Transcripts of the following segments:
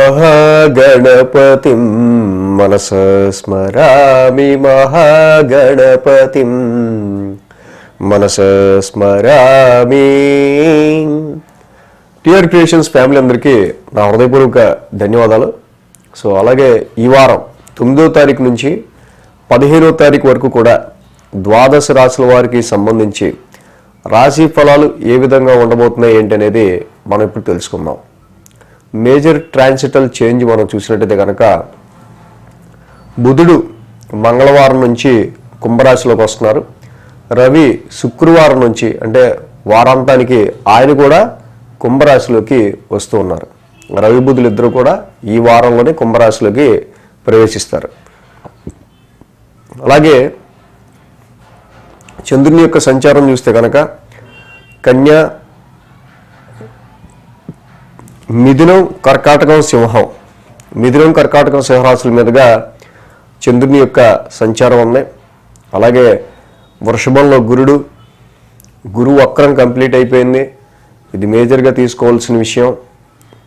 మహాగణపతిం మనసా స్మరామి మహాగణపతిం మనసా స్మరామి. TR creations family అందరికీ నా హృదయపూర్వక ధన్యవాదాలు. సో అలాగే ఈ వారం 9వ తారీఖు నుంచి 15వ తారీఖు వరకు కూడా ద్వాదశ రాశుల వారికి సంబంధించి రాశి ఫలాలు ఏ విధంగా ఉండబోతున్నాయి ఏంటి అనేది మనం ఇప్పుడు తెలుసుకుందాం. మేజర్ ట్రాన్సిటల్ చేంజ్ మనం చూసినట్టయితే కనుక బుధుడు మంగళవారం నుంచి కుంభరాశిలోకి వస్తున్నారు. రవి శుక్రవారం నుంచి అంటే వారాంతానికి ఆయన కూడా కుంభరాశిలోకి వస్తూ ఉన్నారు. రవి బుధులు ఇద్దరు కూడా ఈ వారంలోనే కుంభరాశిలోకి ప్రవేశిస్తారు. అలాగే చంద్రుని యొక్క సంచారం చూస్తే కనుక కన్య, మిథునం, కర్కాటకం, సింహం, మిథునం, కర్కాటకం, సింహరాశుల మీదుగా చంద్రుని యొక్క సంచారం ఉంది. అలాగే వృషభంలో గురువు వక్రం కంప్లీట్ అయిపోయింది. ఇది మేజర్గా తీసుకోవాల్సిన విషయం.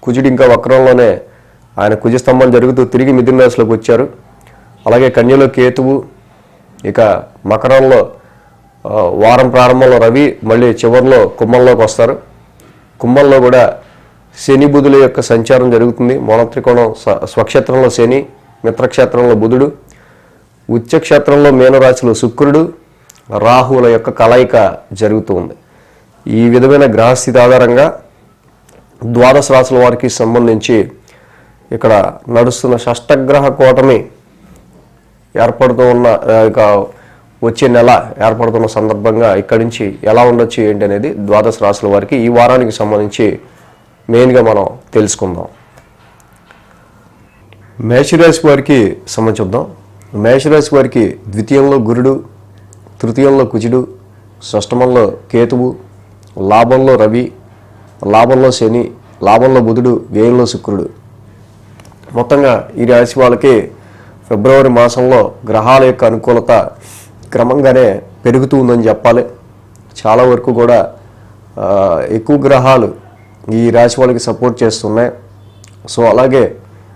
కుజుడు ఇంకా వక్రంలోనే ఆయన కుజస్తంభం జరుగుతూ తిరిగి మిథున రాశిలోకి వచ్చారు. అలాగే కన్యలో కేతువు, ఇక మకరంలో వారం ప్రారంభంలో రవి, మళ్ళీ చివరిలో కుంభంలోకి వస్తారు. కుంభంలో కూడా శని బుధుల యొక్క సంచారం జరుగుతుంది. మూలత్రికోణం స్వక్షేత్రంలో శని, మిత్రక్షేత్రంలో బుధుడు, ఉచ్చక్షేత్రంలో మీనరాశిలో శుక్రుడు, రాహువుల యొక్క కలయిక జరుగుతూ ఉంది. ఈ విధమైన గ్రహస్థితి ఆధారంగా ద్వాదశ రాశుల వారికి సంబంధించి ఇక్కడ నడుస్తున్న షష్టగ్రహ కూటమి ఏర్పడుతూ ఉన్న వచ్చే నెల ఏర్పడుతున్న సందర్భంగా ఇక్కడి నుంచి ఎలా ఉండొచ్చు ఏంటి అనేది ద్వాదశ రాశుల వారికి ఈ వారానికి సంబంధించి మెయిన్గా మనం తెలుసుకుందాం. మేషరాశి వారికి సంబంధించుద్దాం. మేషరాశి వారికి ద్వితీయంలో గురుడు, తృతీయంలో కుజుడు, షష్టమంలో కేతువు, లాభంలో రవి, లాభంలో శని, లాభంలో బుధుడు, వ్యయంలో శుక్రుడు. మొత్తంగా ఈ రాశి వాళ్ళకి ఫిబ్రవరి మాసంలో గ్రహాల యొక్క అనుకూలత క్రమంగానే పెరుగుతూ ఉందని చెప్పాలి. చాలా వరకు కూడా ఎక్కువ గ్రహాలు ఈ రాశి వాళ్ళకి సపోర్ట్ చేస్తున్నాయి. సో అలాగే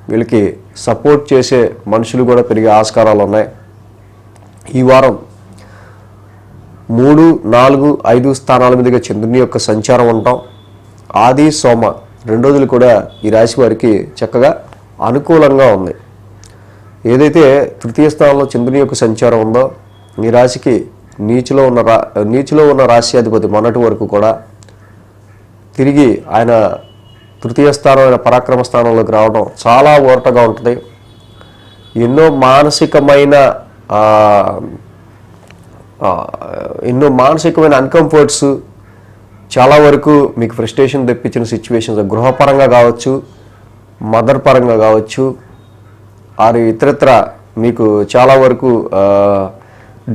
వీళ్ళకి సపోర్ట్ చేసే మనుషులు కూడా పెరిగే ఆస్కారాలు ఉన్నాయి. ఈ వారం 3, 4, 5 స్థానాల మీదుగా చంద్రుని యొక్క సంచారం ఉంటాం. ఆది, సోమ 2 రోజులు కూడా ఈ రాశి వారికి చక్కగా అనుకూలంగా ఉంది. ఏదైతే తృతీయ స్థానంలో చంద్రుని యొక్క సంచారం ఉందో ఈ రాశికి నీచులో ఉన్న రాశ్యాధిపతి మొన్నటి వరకు కూడా తిరిగి ఆయన తృతీయ స్థానమైన పరాక్రమ స్థానంలోకి రావడం చాలా ఊరటగా ఉంటుంది. ఎన్నో మానసికమైన అన్కంఫర్ట్స్, చాలా వరకు మీకు ఫ్రస్ట్రేషన్ తెప్పించిన సిచ్యువేషన్స్ గృహపరంగా కావచ్చు, మదర్ పరంగా కావచ్చు, ఆరు ఇతరత్ర మీకు చాలా వరకు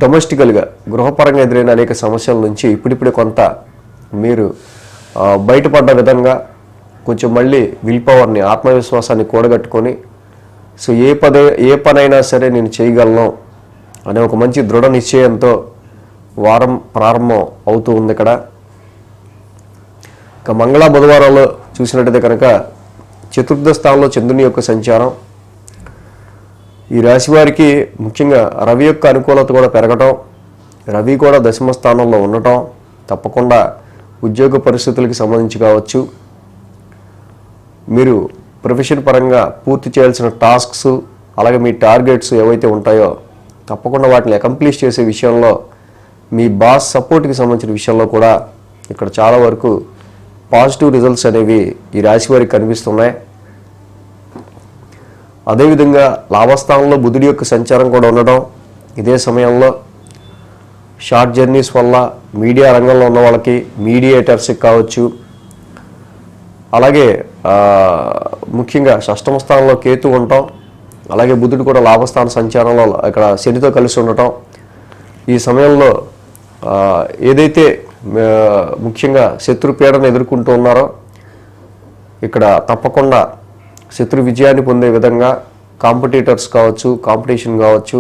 డొమెస్టికల్గా గృహపరంగా ఎదురైన అనేక సమస్యల నుంచి ఇప్పుడిప్పుడే కొంత మీరు బయటపడ్డ విధంగా కొంచెం మళ్ళీ విల్ పవర్ని, ఆత్మవిశ్వాసాన్ని కూడగట్టుకొని సో ఏ పనైనా సరే నేను చేయగలను అనే ఒక మంచి దృఢ నిశ్చయంతో వారం ప్రారంభం అవుతూ ఉంది. ఇక్కడ ఇక మంగళ బుధవారాల్లో చూసినట్టయితే కనుక చతుర్థ స్థానంలో చంద్రుని యొక్క సంచారం ఈ రాశి వారికి ముఖ్యంగా రవి యొక్క అనుకూలత కూడా పెరగటం, రవి కూడా దశమ స్థానంలో ఉండటం తప్పకుండా ఉద్యోగ పరిస్థితులకి సంబంధించి కావచ్చు, మీరు ప్రొఫెషన్ పరంగా పూర్తి చేయాల్సిన టాస్క్స్, అలాగే మీ టార్గెట్స్ ఏవైతే ఉంటాయో తప్పకుండా వాటిని అకంప్లిష్ చేసే విషయంలో మీ బాస్ సపోర్ట్కి సంబంధించిన విషయంలో కూడా ఇక్కడ చాలా వరకు పాజిటివ్ రిజల్ట్స్ అనేవి ఈ రాశి వారికి కనిపిస్తున్నాయి. అదేవిధంగా లాభస్థానంలో బుధుడి యొక్క సంచారం కూడా ఉండడం, ఇదే సమయంలో షార్ట్ జర్నీస్ వల్ల మీడియా రంగంలో ఉన్న వాళ్ళకి, మీడియేటర్స్కి కావచ్చు, అలాగే ముఖ్యంగా షష్టమ స్థానంలో కేతు ఉండటం, అలాగే బుధుడు కూడా లాభస్థాన సంచారంలో ఇక్కడ శనితో కలిసి ఉండటం, ఈ సమయంలో ఏదైతే ముఖ్యంగా శత్రుపీడను ఎదుర్కొంటూ ఉన్నారో ఇక్కడ తప్పకుండా శత్రు విజయాన్ని పొందే విధంగా కాంపిటీటర్స్ కావచ్చు, కాంపిటీషన్ కావచ్చు,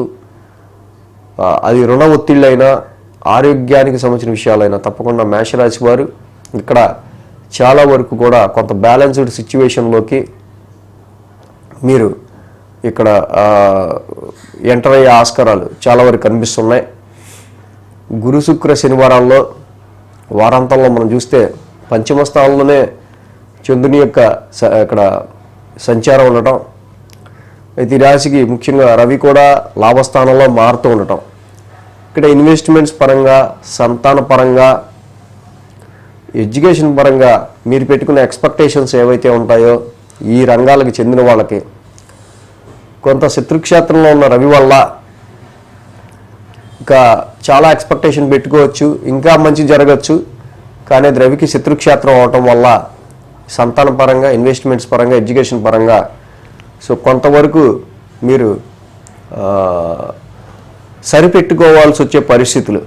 అది రుణ ఒత్తిళ్ళైనా ఆరోగ్యానికి సంబంధించిన విషయాలైనా తప్పకుండా మేషరాశి వారు ఇక్కడ చాలా వరకు కూడా కొంత బ్యాలెన్స్డ్ సిచ్యువేషన్లోకి మీరు ఇక్కడ ఎంటర్ అయ్యే ఆస్కారాలు చాలా వరకు కనిపిస్తున్నాయి. గురు శుక్ర శనివారాల్లో వారాంతంలో మనం చూస్తే పంచమ స్థానంలోనే చంద్రుని యొక్క ఇక్కడ సంచారం ఉండటం. అయితే ఈ రాశికి ముఖ్యంగా రవి కూడా లాభస్థానంలో మారుతూ ఉండటం. ఇక్కడ ఇన్వెస్ట్మెంట్స్ పరంగా, సంతాన పరంగా, ఎడ్యుకేషన్ పరంగా మీరు పెట్టుకున్న ఎక్స్పెక్టేషన్స్ ఏవైతే ఉంటాయో ఈ రంగాలకు చెందిన వాళ్ళకి కొంత శత్రుక్షేత్రంలో ఉన్న రవి వల్ల ఇంకా చాలా ఎక్స్పెక్టేషన్ పెట్టుకోవచ్చు, ఇంకా మంచి జరగచ్చు. కానీ అది రవికి శత్రుక్షేత్రం అవటం వల్ల సంతాన పరంగా, ఇన్వెస్ట్మెంట్స్ పరంగా, ఎడ్యుకేషన్ పరంగా సో కొంతవరకు మీరు సరిపెట్టుకోవాల్సి వచ్చే పరిస్థితులు,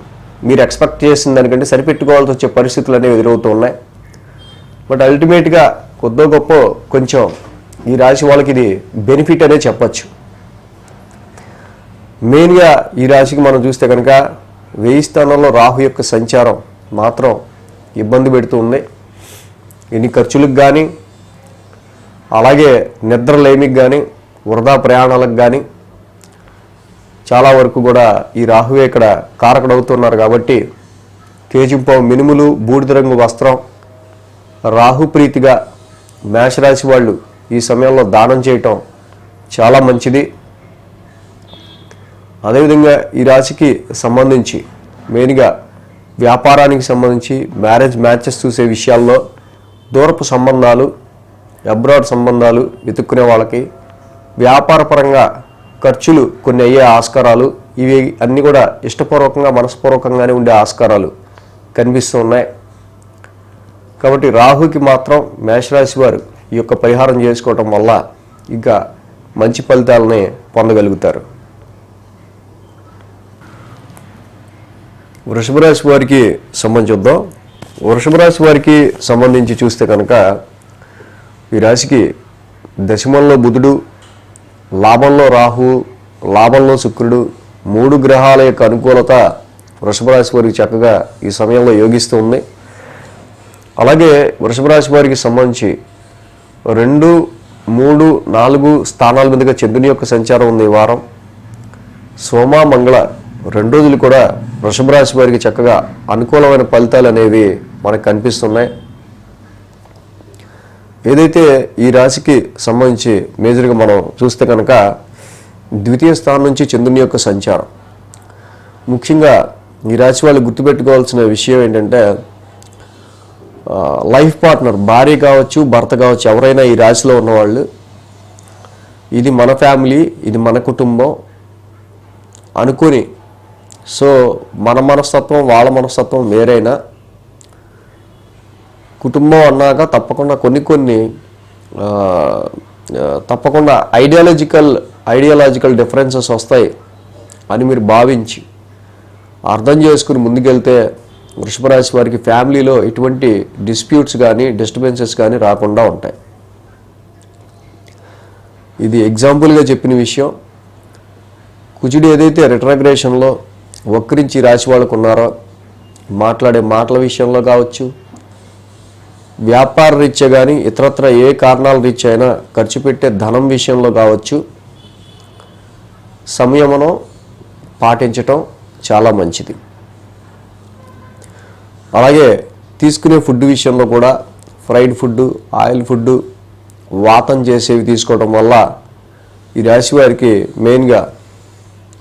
మీరు ఎక్స్పెక్ట్ చేసిన దానికంటే సరిపెట్టుకోవాల్సి వచ్చే పరిస్థితులు అనేవి ఎదురవుతూ ఉన్నాయి. బట్ అల్టిమేట్గా కొద్దో గొప్ప కొంచెం ఈ రాశి వాళ్ళకి ఇది బెనిఫిట్ అనే చెప్పచ్చు. మెయిన్గా ఈ రాశికి మనం చూస్తే కనుక 1000 స్థానంలో రాహు యొక్క సంచారం మాత్రం ఇబ్బంది పెడుతూ ఉంది. ఎన్ని ఖర్చులకు కానీ, అలాగే నిద్రలేమికి కానీ, వృధా ప్రయాణాలకు కానీ చాలా వరకు కూడా ఈ రాహువే ఇక్కడ కారకుడవుతున్నారు. కాబట్టి కేజింపావు మినుములు, బూడిద రంగు వస్త్రం రాహు ప్రీతిగా మేషరాశి వాళ్ళు ఈ సమయంలో దానం చేయటం చాలా మంచిది. అదేవిధంగా ఈ రాశికి సంబంధించి మెయిన్గా వ్యాపారానికి సంబంధించి మ్యాచెస్ చూసే విషయాల్లో, దూరపు సంబంధాలు, అబ్రాడ్ సంబంధాలు వెతుక్కునే వాళ్ళకి, వ్యాపారపరంగా ఖర్చులు కొన్ని అయ్యే ఆస్కారాలు, ఇవి అన్నీ కూడా ఇష్టపూర్వకంగా, మనస్పూర్వకంగానే ఉండే ఆస్కారాలు కనిపిస్తూ ఉన్నాయి. కాబట్టి రాహుకి మాత్రం మేషరాశి వారు ఈ యొక్క పరిహారం చేసుకోవటం వల్ల ఇంకా మంచి ఫలితాలని పొందగలుగుతారు. వృషభ రాశి వారికి సంబంధించుద్దాం. వృషభ రాశి వారికి సంబంధించి చూస్తే కనుక ఈ రాశికి దశమంలో బుధుడు, లాభంలో రాహు, లాభంలో శుక్రుడు, 3 గ్రహాల యొక్క అనుకూలత వృషభ రాశి వారికి చక్కగా ఈ సమయంలో యోగిస్తూ ఉంది. అలాగే వృషభ రాశి వారికి సంబంధించి 2, 3, 4 స్థానాల మీదుగా చంద్రుని యొక్క సంచారం ఉంది ఈ వారం. సోమ, మంగళ 2 రోజులు కూడా వృషభ రాశి వారికి చక్కగా అనుకూలమైన ఫలితాలు అనేవి మనకు కనిపిస్తున్నాయి. ఏదైతే ఈ రాశికి సంబంధించి మేజర్గా మనం చూస్తే కనుక ద్వితీయ స్థానం నుంచి చంద్రుని యొక్క సంచారం, ముఖ్యంగా ఈ రాశి వాళ్ళు గుర్తుపెట్టుకోవాల్సిన విషయం ఏంటంటే లైఫ్ పార్ట్నర్, భార్య కావచ్చు, భర్త కావచ్చు, ఎవరైనా ఈ రాశిలో ఉన్నవాళ్ళు ఇది మన ఫ్యామిలీ, ఇది మన కుటుంబం అనుకుని, సో మన మనస్తత్వం వాళ్ళ మనస్తత్వం వేరైనా కుటుంబం అన్నాక తప్పకుండా కొన్ని తప్పకుండా ఐడియాలజికల్ డిఫరెన్సెస్ వస్తాయి అని మీరు భావించి అర్థం చేసుకుని ముందుకెళ్తే వృషభ రాశి వారికి ఫ్యామిలీలో ఎటువంటి డిస్ప్యూట్స్ కానీ, డిస్టర్బెన్సెస్ కానీ రాకుండా ఉంటాయి. ఇది ఎగ్జాంపుల్గా చెప్పిన విషయం. కుజుడు ఏదైతే రిట్రాగ్రేషన్లో వక్రించి రాశి వాళ్ళకు ఉన్నారో, మాట్లాడే మాటల విషయంలో కావచ్చు, వ్యాపార రీత్యా కానీ ఇతరత్ర ఏ కారణాల రీత్యా అయినా ఖర్చు పెట్టే ధనం విషయంలో కావచ్చు, సంయమనం పాటించటం చాలా మంచిది. అలాగే తీసుకునే ఫుడ్ విషయంలో కూడా ఫ్రైడ్ ఫుడ్, ఆయిల్ ఫుడ్, వాతం చేసేవి తీసుకోవడం వల్ల ఈ రాశి వారికి మెయిన్గా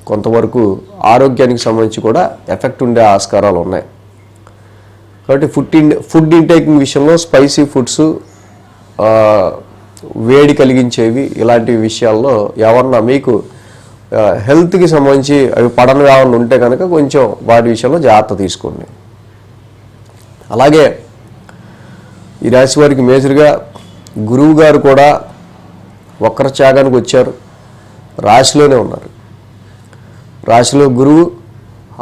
కొంతవరకు ఆరోగ్యానికి సంబంధించి కూడా ఎఫెక్ట్ ఉండే ఆస్కారాలు ఉన్నాయి. కాబట్టి ఫుడ్ ఇంటేకింగ్ విషయంలో స్పైసీ ఫుడ్స్, వేడి కలిగించేవి, ఇలాంటి విషయాల్లో ఎవరన్నా మీకు హెల్త్కి సంబంధించి అవి పడని ఏమన్నా ఉంటే కనుక కొంచెం వాటి విషయంలో జాగ్రత్త తీసుకోండి. అలాగే ఈ రాశి వారికి మేజర్గా గురువు గారు కూడా వక్రత్యాగానికి వచ్చారు, రాశిలోనే ఉన్నారు. రాశిలో గురువు,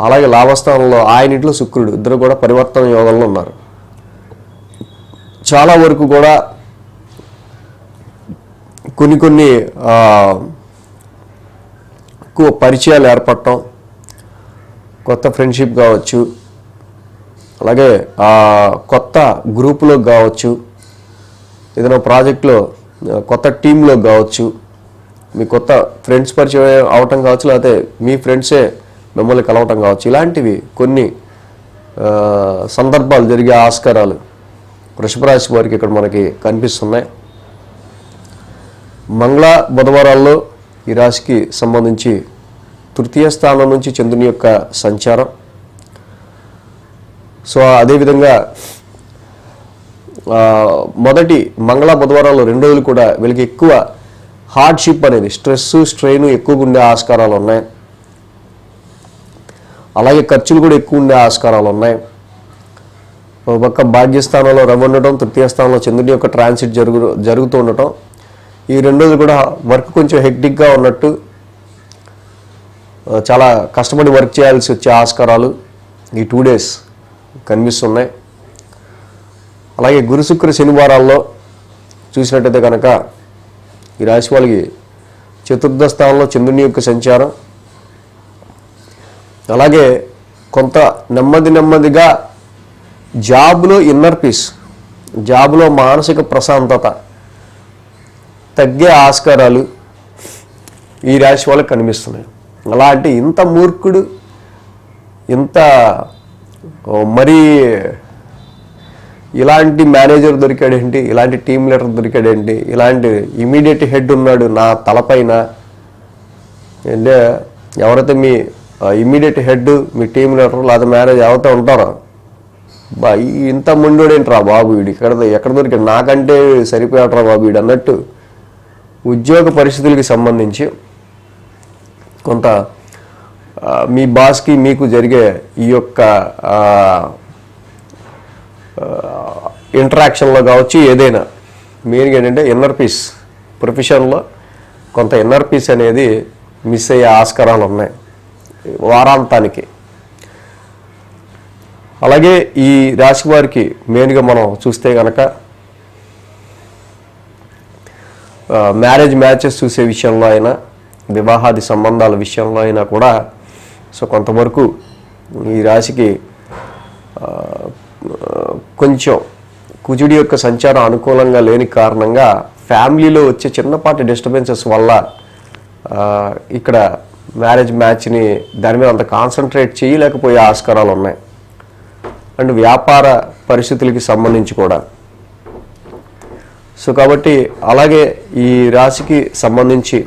అలాగే లాభస్థానంలో ఆయన ఇంట్లో శుక్రుడు, ఇద్దరు కూడా పరివర్తన యోగంలో ఉన్నారు. చాలా వరకు కూడా కొన్ని ఎక్కువ పరిచయాలు ఏర్పడటం, కొత్త ఫ్రెండ్షిప్ కావచ్చు, అలాగే కొత్త గ్రూపులో కావచ్చు, ఏదైనా ప్రాజెక్టులో కొత్త టీంలో కావచ్చు, మీ కొత్త ఫ్రెండ్స్ పరిచయం అవటం కావచ్చు, లేకపోతే మీ ఫ్రెండ్సే మిమ్మల్ని కలవటం కావచ్చు. ఇలాంటివి కొన్ని సందర్భాలు జరిగే ఆస్కారాలు వృషభ రాశి వారికి ఇక్కడ మనకి కనిపిస్తున్నాయి. మంగళ బుధవారాల్లో ఈ రాశికి సంబంధించి తృతీయ స్థానం నుంచి చంద్రుని యొక్క సంచారం. సో అదేవిధంగా మొదటి మంగళ బుధవారాలు 2 రోజులు కూడా వీళ్ళకి ఎక్కువ హార్డ్షిప్ అనేది, స్ట్రెస్ స్ట్రెయిన్ ఎక్కువగా ఉండే ఆస్కారాలు ఉన్నాయి. అలాగే ఖర్చులు కూడా ఎక్కువ ఉండే ఆస్కారాలు ఉన్నాయి. ఒక పక్క భాగ్యస్థానంలో రవి ఉండటం, తృతీయ స్థానంలో చంద్రుడి యొక్క ట్రాన్సిట్ జరుగుతూ ఉండటం, ఈ 2 రోజులు కూడా వర్క్ కొంచెం హెక్టిక్గా ఉన్నట్టు, చాలా కష్టపడి వర్క్ చేయాల్సి వచ్చే ఆస్కారాలు ఈ 2 days కనిపిస్తున్నాయి. అలాగే గురు శుక్ర శనివారాల్లో చూసినట్టయితే కనుక ఈ రాశి వాళ్ళకి చతుర్థ స్థానంలో చంద్రుని యొక్క సంచారం, అలాగే కొంత నెమ్మదిగా జాబ్లో ఇన్నర్ పీస్, జాబ్లో మానసిక ప్రశాంతత తగ్గే ఆస్కారాలు ఈ రాశి వాళ్ళకి కనిపిస్తున్నాయి. అలా అంటే ఇంత మూర్ఖుడు, ఇంత మరీ ఇలాంటి మేనేజర్ దొరికాడేంటి, ఇలాంటి టీం లీడర్ దొరికాడేంటి, ఇలాంటి ఇమీడియట్ హెడ్ ఉన్నాడు నా తలపైన అంటే ఎవరైతే మీ ఇమీడియట్ హెడ్, మీ టీం లీడర్ లేదా మేనేజర్ ఎవరైతే ఉంటారో, ఇంత ముండోడేంట్రా బాబు వీడు, ఎక్కడ దొరికాడు, నాకంటే సరిపోయాడరా బాబు వీడు అన్నట్టు ఉద్యోగ పరిస్థితులకి సంబంధించి కొంత మీ బాస్కి మీకు జరిగే ఈ యొక్క ఇంటరాక్షన్లో కావచ్చు, ఏదైనా మెయిన్గా ఏంటంటే ఇన్నర్ పీస్, ప్రొఫెషన్లో కొంత ఇన్నర్ పీస్ అనేది మిస్ అయ్యే ఆస్కారాలు ఉన్నాయి వారాంతానికి. అలాగే ఈ రాశి వారికి మెయిన్గా మనం చూస్తే కనుక మ్యాచెస్ చూసే విషయంలో అయినా, వివాహాది సంబంధాల విషయంలో అయినా కూడా సో కొంతవరకు ఈ రాశికి కొంచెం కుజుడి యొక్క సంచారం అనుకూలంగా లేని కారణంగా ఫ్యామిలీలో వచ్చే చిన్నపాటి డిస్టర్బెన్సెస్ వల్ల ఇక్కడ మ్యాచ్ని దాని మీద అంత కాన్సన్ట్రేట్ చేయలేకపోయే ఆస్కారాలు ఉన్నాయి. అండ్ వ్యాపార పరిస్థితులకి సంబంధించి కూడా. సో కాబట్టి అలాగే ఈ రాశికి సంబంధించి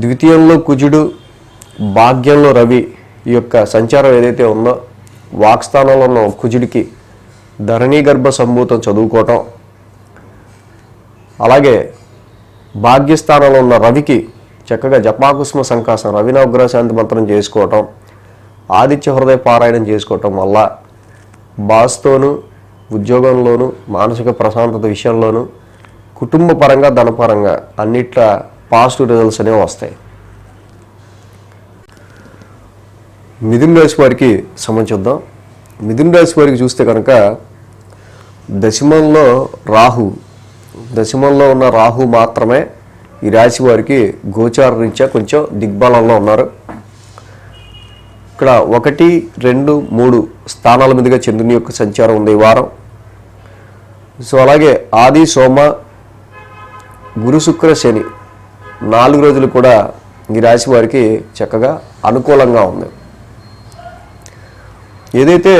ద్వితీయంలో కుజుడు, భాగ్యంలో రవి ఈ యొక్క సంచారం ఏదైతే ఉందో, వాక్స్థానంలో ఉన్న కుజుడికి ధరణీ గర్భ సంభూతం చదువుకోవటం, అలాగే భాగ్యస్థానంలో ఉన్న రవికి చక్కగా జపాకుస్మ సంకాసం రవినవగ్రహ శాంతి మంత్రం చేసుకోవటం, ఆదిత్య హృదయ పారాయణం చేసుకోవటం వల్ల బాస్తోనూ, ఉద్యోగంలోనూ, మానసిక ప్రశాంతత విషయంలోనూ, కుటుంబ పరంగా ధనపరంగా అన్నిట్లా పాజిటివ్ రిజల్ట్స్ అనేవి వస్తాయి. మిథున రాశి వారికి సంబంధించుద్దాం. మిథున రాశి వారికి చూస్తే కనుక దశమంలో ఉన్న రాహు మాత్రమే ఈ రాశి వారికి గోచార రీత్యా కొంచెం దిగ్బలంలో ఉన్నారు. ఇక్కడ 1, 2, 3 స్థానాల మీదుగా చంద్రుని యొక్క సంచారం ఉంది ఈ వారం. సో అలాగే ఆది, సోమ, గురు, శుక్ర, శని 4 రోజులు కూడా ఈ రాశి వారికి చక్కగా అనుకూలంగా ఉంది. ఏదైతే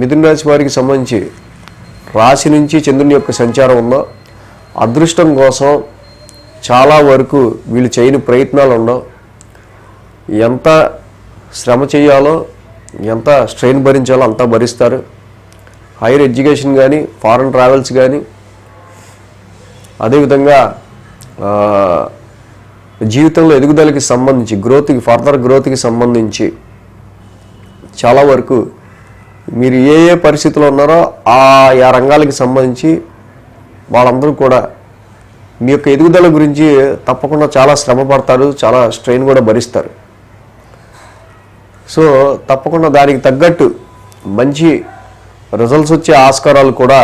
మిథున రాశి వారికి సంబంధించి రాశి నుంచి చంద్రుని యొక్క సంచారం ఉందో, అదృష్టం కోసం చాలా వరకు వీళ్ళు చేయని ప్రయత్నాలు ఉండవు. ఎంత శ్రమ చేయాలో, ఎంత స్ట్రెయిన్ భరించాలో అంతా భరిస్తారు. హైయర్ ఎడ్యుకేషన్ కానీ, ఫారెన్ ట్రావెల్స్ కానీ, అదేవిధంగా జీవితంలో ఎదుగుదలకి సంబంధించి ఫర్దర్ గ్రోత్కి సంబంధించి చాలా వరకు మీరు ఏ పరిస్థితిలో ఉన్నారో ఆ రంగాలకి సంబంధించి వాళ్ళందరూ కూడా మీ యొక్క ఎదుగుదల గురించి తప్పకుండా చాలా శ్రమ పడతారు, చాలా స్ట్రెయిన్ కూడా భరిస్తారు. సో తప్పకుండా దానికి తగ్గట్టు మంచి రిజల్ట్స్ వచ్చే ఆస్కారాలు కూడా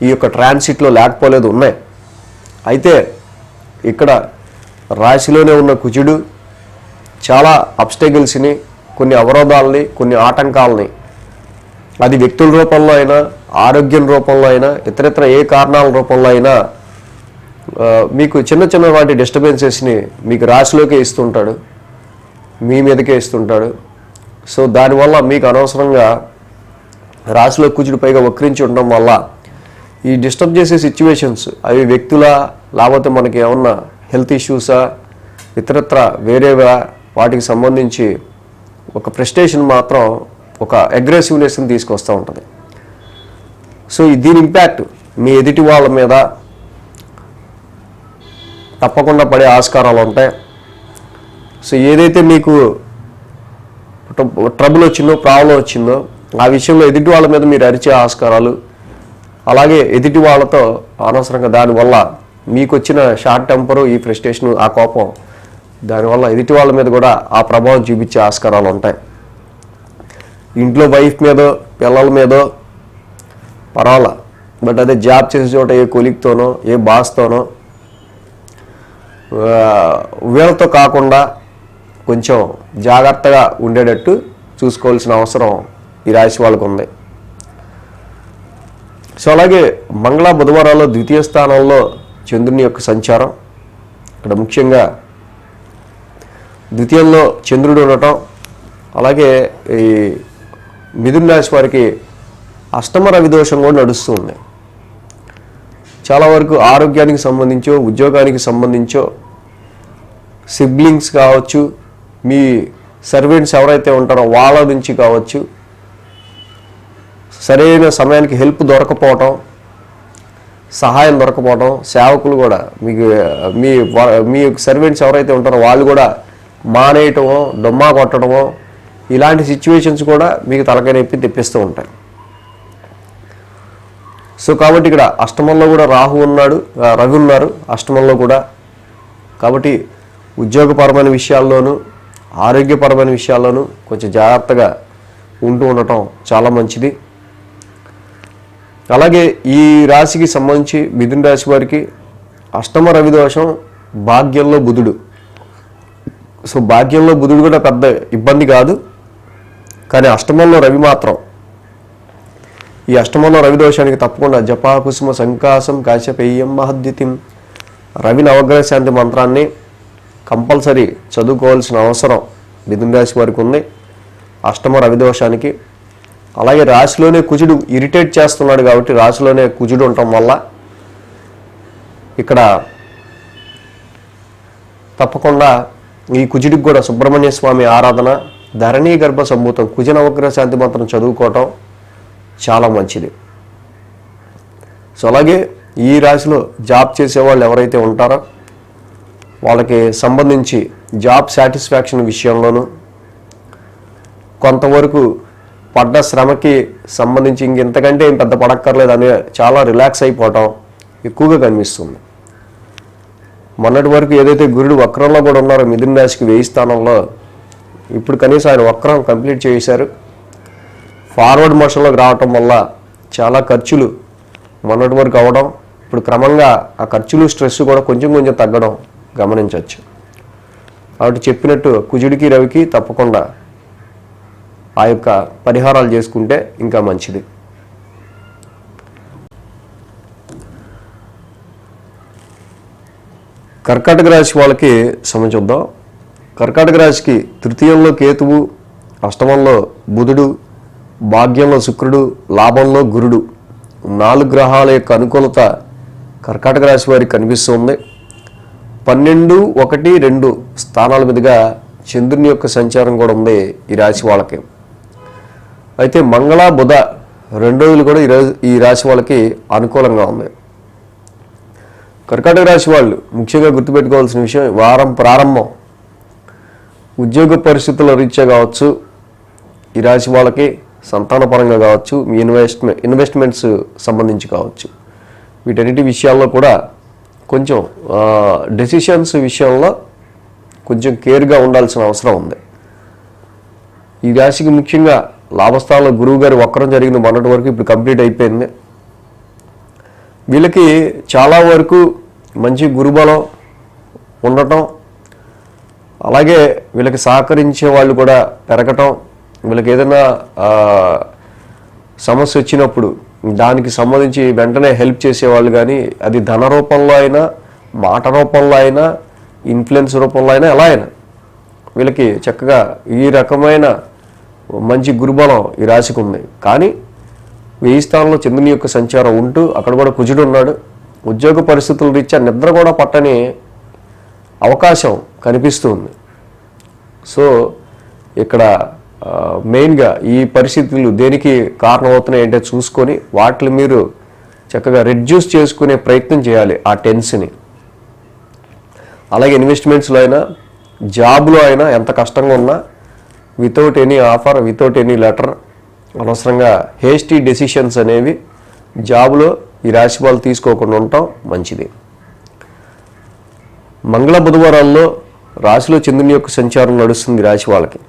ఈ యొక్క ట్రాన్సిట్లో లేకపోలేదు, ఉన్నాయి. అయితే ఇక్కడ రాశిలోనే ఉన్న కుజుడు చాలా అబ్స్టెకల్స్ని, కొన్ని అవరోధాలని, కొన్ని ఆటంకాలని, అది వ్యక్తుల రూపంలో అయినా, ఆరోగ్యం రూపంలో అయినా, ఇతరితర ఏ కారణాల రూపంలో అయినా మీకు చిన్న చిన్న వాటి డిస్టర్బెన్సెస్ని మీకు రాశిలోకే ఇస్తుంటాడు, మీ మీదకే ఇస్తుంటాడు. సో దానివల్ల మీకు అనవసరంగా రాశిలో కుజుడు పైగా వక్రించి ఉండడం వల్ల ఈ డిస్టర్బ్ చేసే సిచ్యువేషన్స్ అవి వ్యక్తుల లేకపోతే మనకి ఏమన్నా హెల్త్ ఇష్యూసా ఇతరత్ర వేరేవా వాటికి సంబంధించి ఒక ఫ్రస్ట్రేషన్ మాత్రం ఒక అగ్రెసివ్నెస్ని తీసుకొస్తూ ఉంటుంది. సో దీని ఇంపాక్ట్ మీ ఎదుటి వాళ్ళ మీద తప్పకుండా పడే ఆస్కారాలు ఉంటాయి. సో ఏదైతే మీకు ట్రబుల్ వచ్చిందో ప్రాబ్లం వచ్చిందో ఆ విషయంలో ఎదుటి వాళ్ళ మీద మీరు అరిచే ఆస్కారాలు, అలాగే ఎదుటి వాళ్ళతో అనవసరంగా దానివల్ల మీకు వచ్చిన షార్ట్ టెంపరు, ఈ ఫ్రస్ట్రేషను, ఆ కోపం దానివల్ల ఎదుటి వాళ్ళ మీద కూడా ఆ ప్రభావం చూపించే ఆస్కారాలు ఉంటాయి. ఇంట్లో వైఫ్ మీదో పిల్లల మీదో పర్వాలా, బట్ అదే జాబ్ చేసే చోట ఏ కొలీగ్తోనో ఏ బాస్తోనో వీళ్ళతో కాకుండా కొంచెం జాగ్రత్తగా ఉండేటట్టు చూసుకోవాల్సిన అవసరం ఈ రాశి వాళ్ళకు ఉంది. సో అలాగే మంగళ బుధవారాల్లో ద్వితీయ స్థానంలో చంద్రుని యొక్క సంచారం, ఇక్కడ ముఖ్యంగా ద్వితీయంలో చంద్రుడు ఉండటం, అలాగే ఈ మిథున రాశి వారికి అష్టమ రవి దోషం కూడా నడుస్తుంది. చాలా వరకు ఆరోగ్యానికి సంబంధించో ఉద్యోగానికి సంబంధించో సిబ్లింగ్స్ కావచ్చు, మీ సర్వెంట్స్ ఎవరైతే ఉంటారో వాళ్ళ నుంచి కావచ్చు, సరైన సమయానికి హెల్ప్ దొరకపోవటం, సహాయం దొరకపోవటం, సేవకులు కూడా మీకు మీ సర్వెంట్స్ ఎవరైతే ఉంటారో వాళ్ళు కూడా మానేయటమో డొమ్మా కొట్టడమో ఇలాంటి సిచ్యువేషన్స్ కూడా మీకు తలకాయ నొప్పి తెప్పిస్తూ ఉంటాయి. సో కాబట్టి ఇక్కడ అష్టమంలో కూడా రాహు ఉన్నాడు, రవి ఉన్నారు అష్టమంలో కూడా. కాబట్టి ఉద్యోగపరమైన విషయాల్లోనూ ఆరోగ్యపరమైన విషయాల్లోనూ కొంచెం జాగ్రత్తగా ఉంటూ ఉండటం చాలా మంచిది. అలాగే ఈ రాశికి సంబంధించి మిథున రాశి వారికి అష్టమ రవి దోషం, భాగ్యంలో బుధుడు. సో భాగ్యంలో బుధుడు కూడా పెద్ద ఇబ్బంది కాదు, కానీ అష్టమంలో రవి మాత్రం, ఈ అష్టమంలో రవి దోషానికి తప్పకుండా జపా కుసుమ సంకాసం కాశ్యపేయం మహద్యుతిం రవి నవగ్రహ శాంతి మంత్రాన్ని కంపల్సరీ చదువుకోవాల్సిన అవసరం మిథున రాశి వారికి ఉంది అష్టమ రవి దోషానికి. అలాగే రాశిలోనే కుజుడు ఇరిటేట్ చేస్తున్నాడు కాబట్టి రాశిలోనే కుజుడు ఉండటం వల్ల ఇక్కడ తప్పకుండా ఈ కుజుడికి కూడా సుబ్రహ్మణ్య స్వామి ఆరాధన, ధరణీ గర్భ సంభూతం కుజ నవగ్రహ శాంతి మంత్రం చదువుకోవటం చాలా మంచిది. సో అలాగే ఈ రాశిలో జాబ్ చేసేవాళ్ళు ఎవరైతే ఉంటారో వాళ్ళకి సంబంధించి జాబ్ సాటిస్ఫాక్షన్ విషయంలోనూ కొంతవరకు పడ్డ శ్రమకి సంబంధించి ఇంకెంతకంటే ఏం పెద్ద పడక్కర్లేదు అని చాలా రిలాక్స్ అయిపోవటం ఎక్కువగా కనిపిస్తుంది. మొన్నటి వరకు ఏదైతే గురుడు వక్రంలో కూడా ఉన్నారో మిథున రాశికి 1000 స్థానంలో, ఇప్పుడు కనీసం ఆయన వక్రం కంప్లీట్ చేశారు. ఫార్వర్డ్ మోషన్లోకి రావటం వల్ల చాలా ఖర్చులు మొన్నటి వరకు అవ్వడం, ఇప్పుడు క్రమంగా ఆ ఖర్చులు స్ట్రెస్ కూడా కొంచెం కొంచెం తగ్గడం గమనించవచ్చు. కాబట్టి చెప్పినట్టు కుజుడికి రవికి తప్పకుండా ఆ యొక్క పరిహారాలు చేసుకుంటే ఇంకా మంచిది. కర్కాటక రాశి వాళ్ళకి సంబంధించుద్దాం. కర్కాటక రాశికి తృతీయంలో కేతువు, అష్టమంలో బుధుడు, భాగ్యంలో శుక్రుడు, లాభంలో గురుడు, 4 గ్రహాల యొక్క అనుకూలత కర్కాటక రాశి వారికి కనిపిస్తుంది. 12, 1, 2 స్థానాల మీదుగా చంద్రుని యొక్క సంచారం కూడా ఉంది ఈ రాశి వాళ్ళకి. అయితే మంగళ బుధ 2 రోజులు కూడా ఈ రాశి వాళ్ళకి అనుకూలంగా ఉంది. కర్కాటక రాశి వాళ్ళు ముఖ్యంగా గుర్తుపెట్టుకోవాల్సిన విషయం, వారం ప్రారంభం ఉద్యోగ పరిస్థితుల రీత్యా కావచ్చు, ఈ రాశి వాళ్ళకి సంతానపరంగా కావచ్చు, మీ ఇన్వెస్ట్మెంట్స్ సంబంధించి కావచ్చు, వీటన్నిటి విషయాల్లో కూడా కొంచెం డెసిషన్స్ విషయంలో కొంచెం కేర్గా ఉండాల్సిన అవసరం ఉంది. ఈ రాశికి ముఖ్యంగా లాభస్థానంలో గురువు గారి వక్రం జరిగింది మొన్నటి వరకు, ఇప్పుడు కంప్లీట్ అయిపోయింది. వీళ్ళకి చాలా వరకు మంచి గురుబలం ఉండటం, అలాగే వీళ్ళకి సహకరించే వాళ్ళు కూడా పెరగటం, వీళ్ళకి ఏదైనా సమస్య వచ్చినప్పుడు దానికి సంబంధించి వెంటనే హెల్ప్ చేసేవాళ్ళు, కానీ అది ధన రూపంలో అయినా మాట రూపంలో అయినా, ఇన్ఫ్లుయెన్స్ రూపంలో అయినా, ఎలా అయినా వీళ్ళకి చక్కగా ఈ రకమైన మంచి గురుబలం ఈ రాశికి ఉంది. కానీ 1000 స్థానంలో చంద్రుని యొక్క సంచారం ఉంటూ అక్కడ కూడా కుజుడు ఉన్నాడు. ఉద్యోగ పరిస్థితుల రీత్యా నిద్ర కూడా పట్టని అవకాశం కనిపిస్తుంది. సో ఇక్కడ మెయిన్గా ఈ పరిస్థితులు దేనికి కారణమవుతున్నాయి అంటే చూసుకొని వాటిని మీరు చక్కగా రెడ్యూస్ చేసుకునే ప్రయత్నం చేయాలి ఆ టెన్స్ని. అలాగే ఇన్వెస్ట్మెంట్స్లో అయినా, జాబ్లో అయినా ఎంత కష్టంగా ఉన్నా without any offer, without any letter, అనవసరంగా హేస్టీ డెసిషన్స్ అనేవి జాబ్లో ఈ రాశి వాళ్ళు తీసుకోకుండా ఉండటం మంచిది. మంగళ బుధవారాల్లో రాశిలో చంద్రుని యొక్క సంచారం నడుస్తుంది రాశి వాళ్ళకి.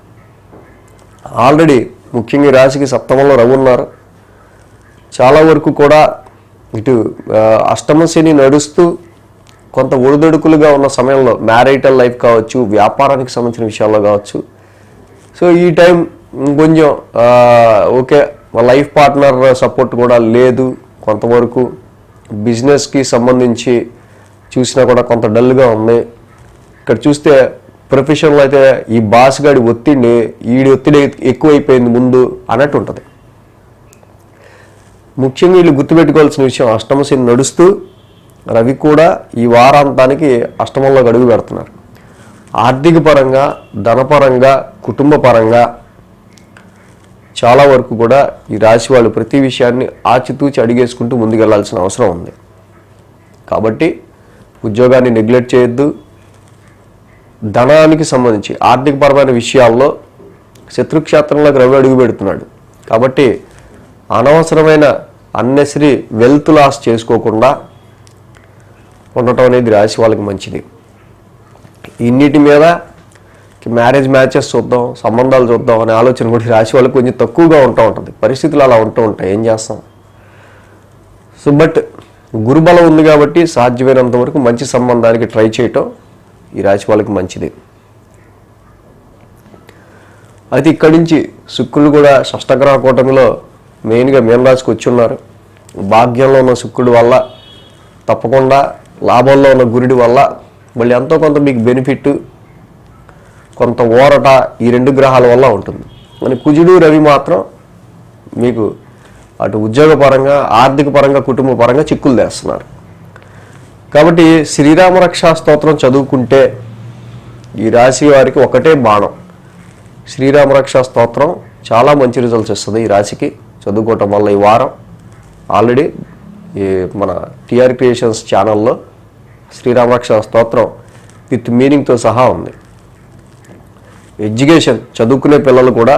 ఆల్రెడీ ముఖ్యంగా ఈ రాశికి సప్తమంలో రవి ఉన్నారు. చాలా వరకు కూడా ఇటు అష్టమ శని నడుస్తూ కొంత ఒడిదొడుకులుగా ఉన్న సమయంలో మ్యారిటల్ లైఫ్ కావచ్చు, వ్యాపారానికి సంబంధించిన విషయాల్లో కావచ్చు. సో ఈ టైం కొంచెం ఓకే, లైఫ్ పార్ట్నర్ సపోర్ట్ కూడా లేదు. కొంతవరకు బిజినెస్కి సంబంధించి చూసినా కూడా కొంత డల్గా ఉంది. ఇక్కడ చూస్తే ప్రొఫెషన్లో అయితే ఈ బాస్ గాడి ఒత్తిడి ఎక్కువైపోయింది ముందు అన్నట్టు ఉంటుంది. ముఖ్యంగా వీళ్ళు గుర్తుపెట్టుకోవాల్సిన విషయం, అష్టమ శని నడుస్తూ రవి కూడా ఈ వారాంతానికి అష్టమంలోకి అడుగు పెడుతున్నారు. ఆర్థిక పరంగా, ధనపరంగా, కుటుంబ పరంగా చాలా వరకు కూడా ఈ రాశి వాళ్ళు ప్రతి విషయాన్ని ఆచితూచి అడిగేసుకుంటూ ముందుకెళ్లాల్సిన అవసరం ఉంది. కాబట్టి ఉద్యోగాన్ని నెగ్లెక్ట్ చేయొద్దు. ధనానికి సంబంధించి ఆర్థికపరమైన విషయాల్లో శత్రుక్షేత్రంలోకి రవి అడుగు పెడుతున్నాడు. కాబట్టి అనవసరమైన అన్నెసరీ వెల్త్ లాస్ చేసుకోకుండా ఉండటం అనేది రాశి వాళ్ళకి మంచిది. ఇన్నిటి మీద మ్యారేజ్ మ్యాచెస్ చూద్దాం, సంబంధాలు చూద్దాం అనే ఆలోచన కూడా రాశి వాళ్ళకి కొంచెం తక్కువగా ఉంటుంది. పరిస్థితులు అలా ఉంటూ ఉంటాయి, ఏం చేస్తాం. సో బట్ గురుబలం ఉంది కాబట్టి సాధ్యమైనంత వరకు మంచి సంబంధానికి ట్రై చేయటం ఈ రాశి వాళ్ళకి మంచిది. అయితే ఇక్కడి నుంచి శుక్రుడు కూడా షష్టగ్రహ కూటమిలో మెయిన్గా మీనరాశికి వచ్చి ఉన్నారు. భాగ్యంలో ఉన్న శుక్రుడి వల్ల, తప్పకుండా లాభంలో ఉన్న గురుడి వల్ల మళ్ళీ ఎంతో కొంత మీకు బెనిఫిట్, కొంత ఊరట ఈ 2 గ్రహాల వల్ల ఉంటుంది. కానీ కుజుడు రవి మాత్రం మీకు అటు ఉద్యోగపరంగా, ఆర్థిక పరంగా, కుటుంబ పరంగా చిక్కులు తెస్తున్నారు. కాబట్టి శ్రీరామరక్షా స్తోత్రం చదువుకుంటే ఈ రాశి వారికి ఒకటే బాణం. శ్రీరామరక్షా స్తోత్రం చాలా మంచి రిజల్ట్స్ ఇస్తుంది ఈ రాశికి చదువుకోవటం వల్ల. ఈ వారం ఆల్రెడీ ఈ మన టిఆర్ క్రియేషన్స్ ఛానల్లో శ్రీరామరక్షా స్తోత్రం విత్ మీనింగ్తో సహా ఉంది. ఎడ్యుకేషన్ చదువుకునే పిల్లలు కూడా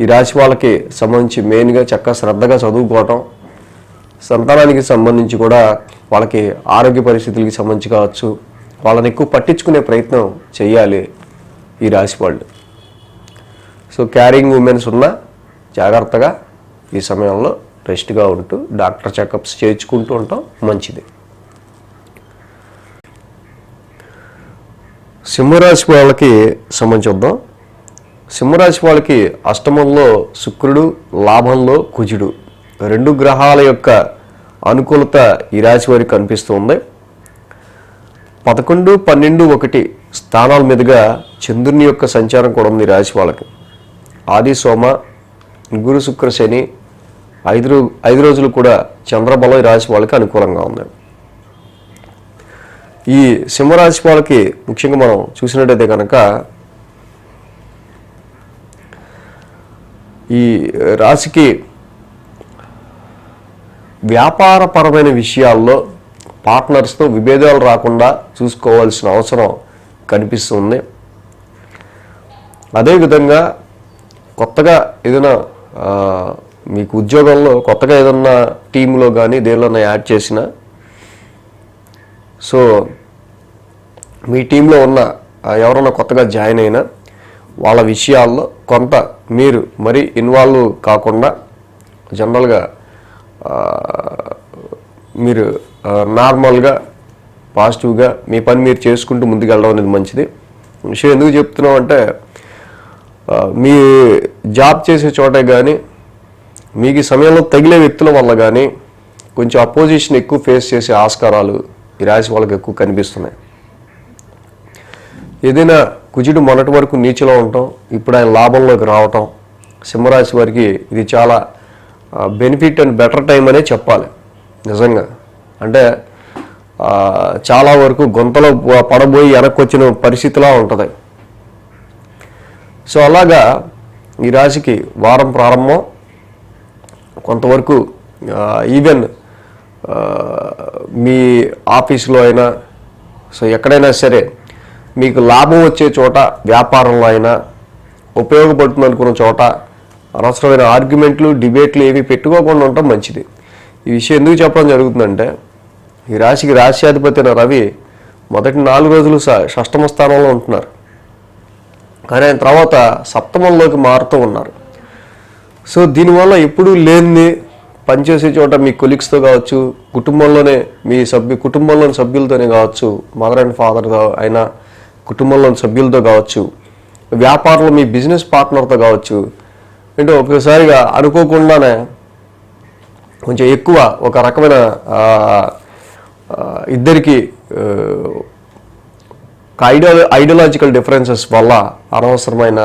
ఈ రాశి వాళ్ళకి సంబంధించి మెయిన్గా చక్కగా శ్రద్ధగా చదువుకోవటం, సంతానానికి సంబంధించి కూడా వాళ్ళకి ఆరోగ్య పరిస్థితులకి సంబంధించి కావచ్చు, వాళ్ళని ఎక్కువ పట్టించుకునే ప్రయత్నం చేయాలి ఈ రాశి వాళ్ళు. సో క్యారింగ్ ఉమెన్స్ ఉన్న జాగ్రత్తగా ఈ సమయంలో రెస్ట్గా ఉంటూ డాక్టర్ చెకప్స్ చేయించుకుంటూ ఉండటం మంచిది. సింహరాశి వాళ్ళకి సంబంధించి వద్దాం. సింహరాశి వాళ్ళకి అష్టమంలో శుక్రుడు, లాభంలో కుజుడు, 2 గ్రహాల యొక్క అనుకూలత ఈ రాశి వారికి కనిపిస్తుంది. 11, 12, 1 స్థానాల మీదుగా చంద్రుని యొక్క సంచారం కూడా ఉంది రాశి వాళ్ళకి. ఆది సోమ, గురు శుక్ర శని 5 రోజులు కూడా చంద్రబలం ఈ రాశి వాళ్ళకి అనుకూలంగా ఉంది. ఈ సింహరాశి వాళ్ళకి ముఖ్యంగా మనం చూసినట్టయితే కనుక ఈ రాశికి వ్యాపారపరమైన విషయాల్లో పార్ట్నర్స్తో విభేదాలు రాకుండా చూసుకోవాల్సిన అవసరం కనిపిస్తుంది. అదేవిధంగా కొత్తగా ఏదైనా మీకు ఉద్యోగంలో కొత్తగా ఏదన్నా టీంలో కానీ దేనిలోనే యాడ్ చేసినా, సో మీ టీంలో ఉన్న ఎవరైనా కొత్తగా జాయిన్ అయినా వాళ్ళ విషయాల్లో కొంత మీరు మరీ ఇన్వాల్వ్ కాకుండా జనరల్గా మీరు నార్మల్గా పాజిటివ్గా మీ పని మీరు చేసుకుంటూ ముందుకెళ్ళడం అనేది మంచిది. విషయం ఎందుకు చెప్తున్నాం అంటే మీ జాబ్ చేసే చోటే కానీ మీకు ఈ సమయంలో తగిలే వ్యక్తుల వల్ల కానీ కొంచెం అపోజిషన్ ఎక్కువ ఫేస్ చేసే ఆస్కారాలు ఈ రాశి వాళ్ళకి ఎక్కువ కనిపిస్తున్నాయి. ఏదైనా కుజుడు మొన్నటి వరకు నీచలో ఉండటం, ఇప్పుడు ఆయన లాభంలోకి రావటం, సింహరాశి వారికి ఇది చాలా బెనిఫిట్ అండ్ బెటర్ టైం అనే చెప్పాలి. నిజంగా అంటే చాలా వరకు గొంతలో పడబోయి వెనక్కి వచ్చిన పరిస్థితిలా ఉంటుంది. సో అలాగా ఈ రాశికి వారం ప్రారంభం కొంతవరకు ఈవెన్ మీ ఆఫీసులో అయినా, సో ఎక్కడైనా సరే మీకు లాభం వచ్చే చోట, వ్యాపారంలో అయినా ఉపయోగపడుతుంది అనుకున్న చోట అనవసరమైన ఆర్గ్యుమెంట్లు, డిబేట్లు ఏవి పెట్టుకోకుండా ఉండటం మంచిది. ఈ విషయం ఎందుకు చెప్పడం జరుగుతుందంటే, ఈ రాశికి రాశ్యాధిపతి అయిన రవి మొదటి 4 రోజులు షష్టమ స్థానంలో ఉంటున్నారు, కానీ ఆయన తర్వాత సప్తమంలోకి మారుతూ ఉన్నారు. సో దీనివల్ల ఎప్పుడూ లేనిది పనిచేసే చోట మీ కొలీగ్స్తో కావచ్చు, కుటుంబంలోని సభ్యులతోనే కావచ్చు, మదర్ అండ్ ఫాదర్తో అయినా కుటుంబంలోని సభ్యులతో కావచ్చు, వ్యాపారంలో మీ బిజినెస్ పార్ట్నర్తో కావచ్చు, అంటే ఒక్కసారిగా అనుకోకుండానే కొంచెం ఎక్కువ ఒక రకమైన ఇద్దరికి ఐడియాలజికల్ డిఫరెన్సెస్ వల్ల అనవసరమైన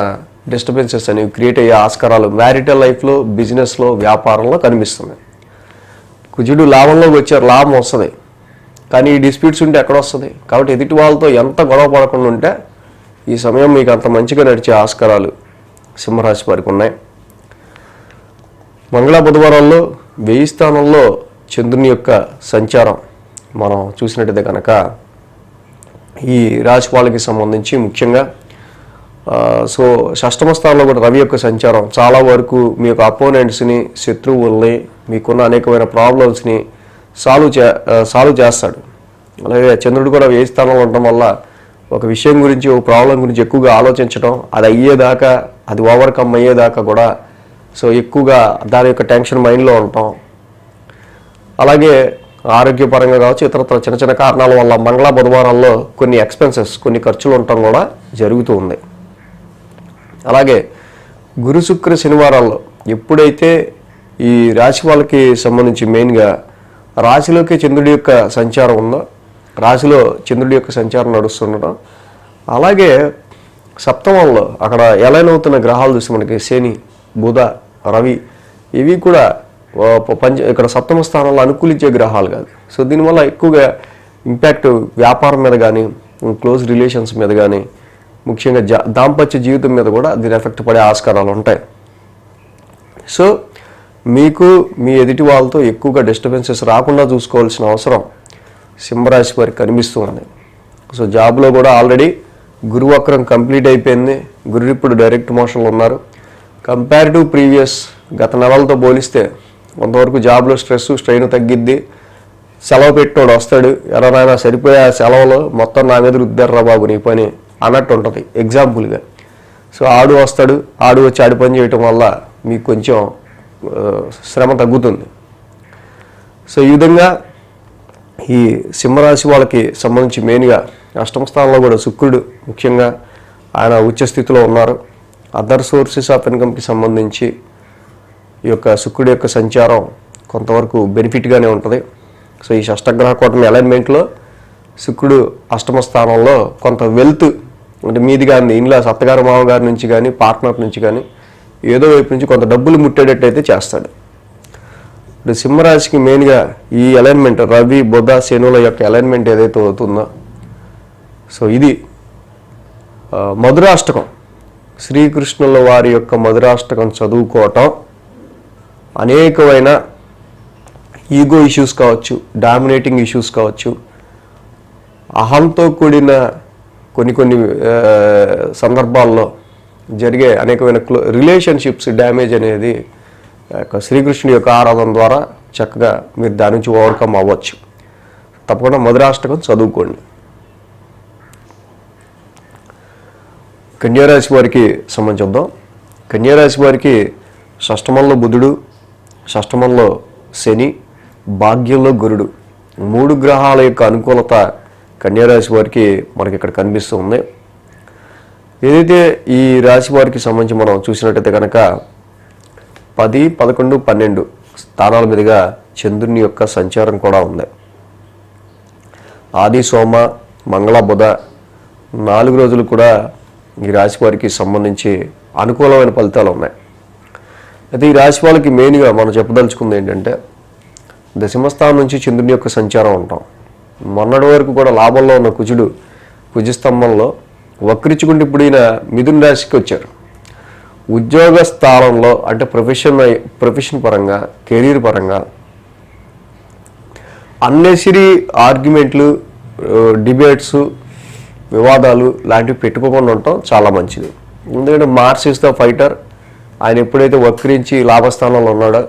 డిస్టర్బెన్సెస్ అనేవి క్రియేట్ అయ్యే ఆస్కారాలు మ్యారిటల్ లైఫ్లో, బిజినెస్లో, వ్యాపారంలో కనిపిస్తున్నాయి. కుజుడు లాభంలోకి వచ్చారు, లాభం వస్తుంది, కానీ ఈ డిస్ప్యూట్స్ ఉంటే ఎక్కడ వస్తుంది? కాబట్టి ఎదుటి వాళ్ళతో ఎంత గొడవ పడకుండా ఉంటే ఈ సమయం మీకు అంత మంచిగా నడిచే ఆస్కారాలు సింహరాశి వారికి ఉన్నాయి. మంగళ బుధవారాల్లో 1000 స్థానంలో చంద్రుని యొక్క సంచారం మనం చూసినట్టయితే కనుక ఈ రాశి వాళ్ళకి సంబంధించి ముఖ్యంగా సో షష్టమ స్థానంలో కూడా రవి యొక్క సంచారం చాలా వరకు మీ యొక్క అపోనెంట్స్ని, శత్రువుల్ని, మీకున్న అనేకమైన ప్రాబ్లమ్స్ని సాల్వ్ చేస్తాడు. అలాగే చంద్రుడు కూడా 1000 స్థానంలో ఉండటం వల్ల ఒక విషయం గురించి, ఒక ప్రాబ్లం గురించి ఎక్కువగా ఆలోచించడం, అది అయ్యేదాకా, అది ఓవర్కమ్ అయ్యేదాకా కూడా సో ఎక్కువగా దాని యొక్క టెన్షన్ మైండ్లో ఉండటం. అలాగే ఆరోగ్యపరంగా కావచ్చు, ఇతరత్ర చిన్న చిన్న కారణాల వల్ల మంగళ బుధవారాల్లో కొన్ని ఎక్స్పెన్సెస్, కొన్ని ఖర్చులు ఉండటం కూడా జరుగుతూ ఉంది. అలాగే గురు శుక్ర శనివారాల్లో ఎప్పుడైతే ఈ రాశి వాళ్ళకి సంబంధించి మెయిన్గా రాశిలోకి చంద్రుడి యొక్క సంచారం ఉందో, రాశిలో చంద్రుడి యొక్క సంచారం నడుస్తుండటం, అలాగే సప్తమంలో అక్కడ ఎలైన్ అవుతున్న గ్రహాలు చూసి మనకి శని, బుధ, రవి ఇవి కూడా ఇక్కడ సప్తమ స్థానంలో అనుకూలించే గ్రహాలు కాదు. సో దీనివల్ల ఎక్కువగా ఇంపాక్ట్ వ్యాపారం మీద కానీ, క్లోజ్ రిలేషన్స్ మీద కానీ, ముఖ్యంగా దాంపత్య జీవితం మీద కూడా దీని ఎఫెక్ట్ పడే ఆస్కారాలు ఉంటాయి. సో మీకు మీ ఎదుటి వాళ్ళతో ఎక్కువగా డిస్టర్బెన్సెస్ రాకుండా చూసుకోవాల్సిన అవసరం సింహరాశి వారికి కనిపిస్తూ ఉంది. సో జాబ్లో కూడా ఆల్రెడీ గురువక్రం కంప్లీట్ అయిపోయింది, గురువు ఇప్పుడు డైరెక్ట్ మోషన్లో ఉన్నారు. కంపారిటివ్ ప్రీవియస్ గత నెలలతో పోలిస్తే కొంతవరకు జాబ్లో స్ట్రెయిన్ తగ్గిద్ది. సెలవు పెట్టినోడు వస్తాడు, ఎవరైనా సరిపోయే సెలవులో మొత్తం నా మీద రుద్దారా బాబు నీ పని అన్నట్టు ఉంటుంది ఎగ్జాంపుల్గా. సో ఆడు వస్తాడు, ఆడు వచ్చి ఆడి పని చేయటం వల్ల మీకు కొంచెం శ్రమ తగ్గుతుంది. సో ఈ విధంగా ఈ సింహరాశి వాళ్ళకి సంబంధించి మెయిన్గా అష్టమ స్థానంలో కూడా శుక్రుడు ముఖ్యంగా ఆయన ఉచ్చ స్థితిలో ఉన్నారు. అదర్ సోర్సెస్ ఆఫ్ ఇన్కమ్కి సంబంధించి ఈ యొక్క శుక్రుడి యొక్క సంచారం కొంతవరకు బెనిఫిట్గానే ఉంటుంది. సో ఈ షష్టగ్రహ కూటమి అలైన్మెంట్లో శుక్రుడు అష్టమ స్థానంలో కొంత వెల్త్ అంటే మీది కానీ ఇంట్లో అత్తగారు మామగారి నుంచి కానీ పార్ట్నర్ నుంచి కానీ ఏదో వైపు నుంచి కొంత డబ్బులు ముట్టేటట్టయితే చేస్తాడు. ఇప్పుడు సింహరాశికి మెయిన్గా ఈ అలైన్మెంట్ రవి, బుధ, శనుల యొక్క అలైన్మెంట్ ఏదైతే అవుతుందో, సో ఇది మధురాష్టకం, శ్రీకృష్ణుల వారి యొక్క మధురాష్టకం చదువుకోవటం అనేకమైన ఈగో ఇష్యూస్ కావచ్చు, డామినేటింగ్ ఇష్యూస్ కావచ్చు, అహంతో కూడిన కొన్ని సందర్భాల్లో జరిగే అనేకమైన రిలేషన్షిప్స్ డ్యామేజ్ అనేది శ్రీకృష్ణుడి యొక్క ఆరాధన ద్వారా చక్కగా మీరు దాని నుంచి ఓవర్కమ్ అవ్వచ్చు. తప్పకుండా మధురాష్టకం చదువుకోండి. కన్యారాశి వారికి సంబంధించుద్దాం. కన్యారాశి వారికి షష్టమంలో బుధుడు, షష్టమంలో శని, భాగ్యంలో గురుడు, 3 గ్రహాల యొక్క అనుకూలత కన్యారాశి వారికి మనకి ఇక్కడ కనిపిస్తూ ఉంది. ఏదైతే ఈ రాశి వారికి సంబంధించి మనం చూసినట్టయితే కనుక 10, 11, 12 స్థానాల మీదుగా చంద్రుని యొక్క సంచారం కూడా ఉంది. ఆది సోమ మంగళ బుధ 4 రోజులు కూడా ఈ రాశి వారికి సంబంధించి అనుకూలమైన ఫలితాలు ఉన్నాయి. అయితే ఈ రాశి వాళ్ళకి మెయిన్గా మనం చెప్పదలుచుకుంది ఏంటంటే దశమస్థానం నుంచి చంద్రుని యొక్క సంచారం ఉంటాం. మొన్నటి వరకు కూడా లాభంలో ఉన్న కుజుడు కుజస్తంభంలో వక్రించుకుంటూ ఇప్పుడు ఈయన మిథున రాశికి వచ్చారు. ఉద్యోగ స్థానంలో అంటే ప్రొఫెషన్ పరంగా కెరీర్ పరంగా అన్నెసరీ ఆర్గ్యుమెంట్లు, డిబేట్స్, వివాదాలు లాంటివి పెట్టుకోకుండా ఉండటం చాలా మంచిది. ఎందుకంటే మార్స్ ఇస్ ద ఫైటర్. ఆయన ఎప్పుడైతే వక్రించి లాభస్థానంలో ఉన్నాడో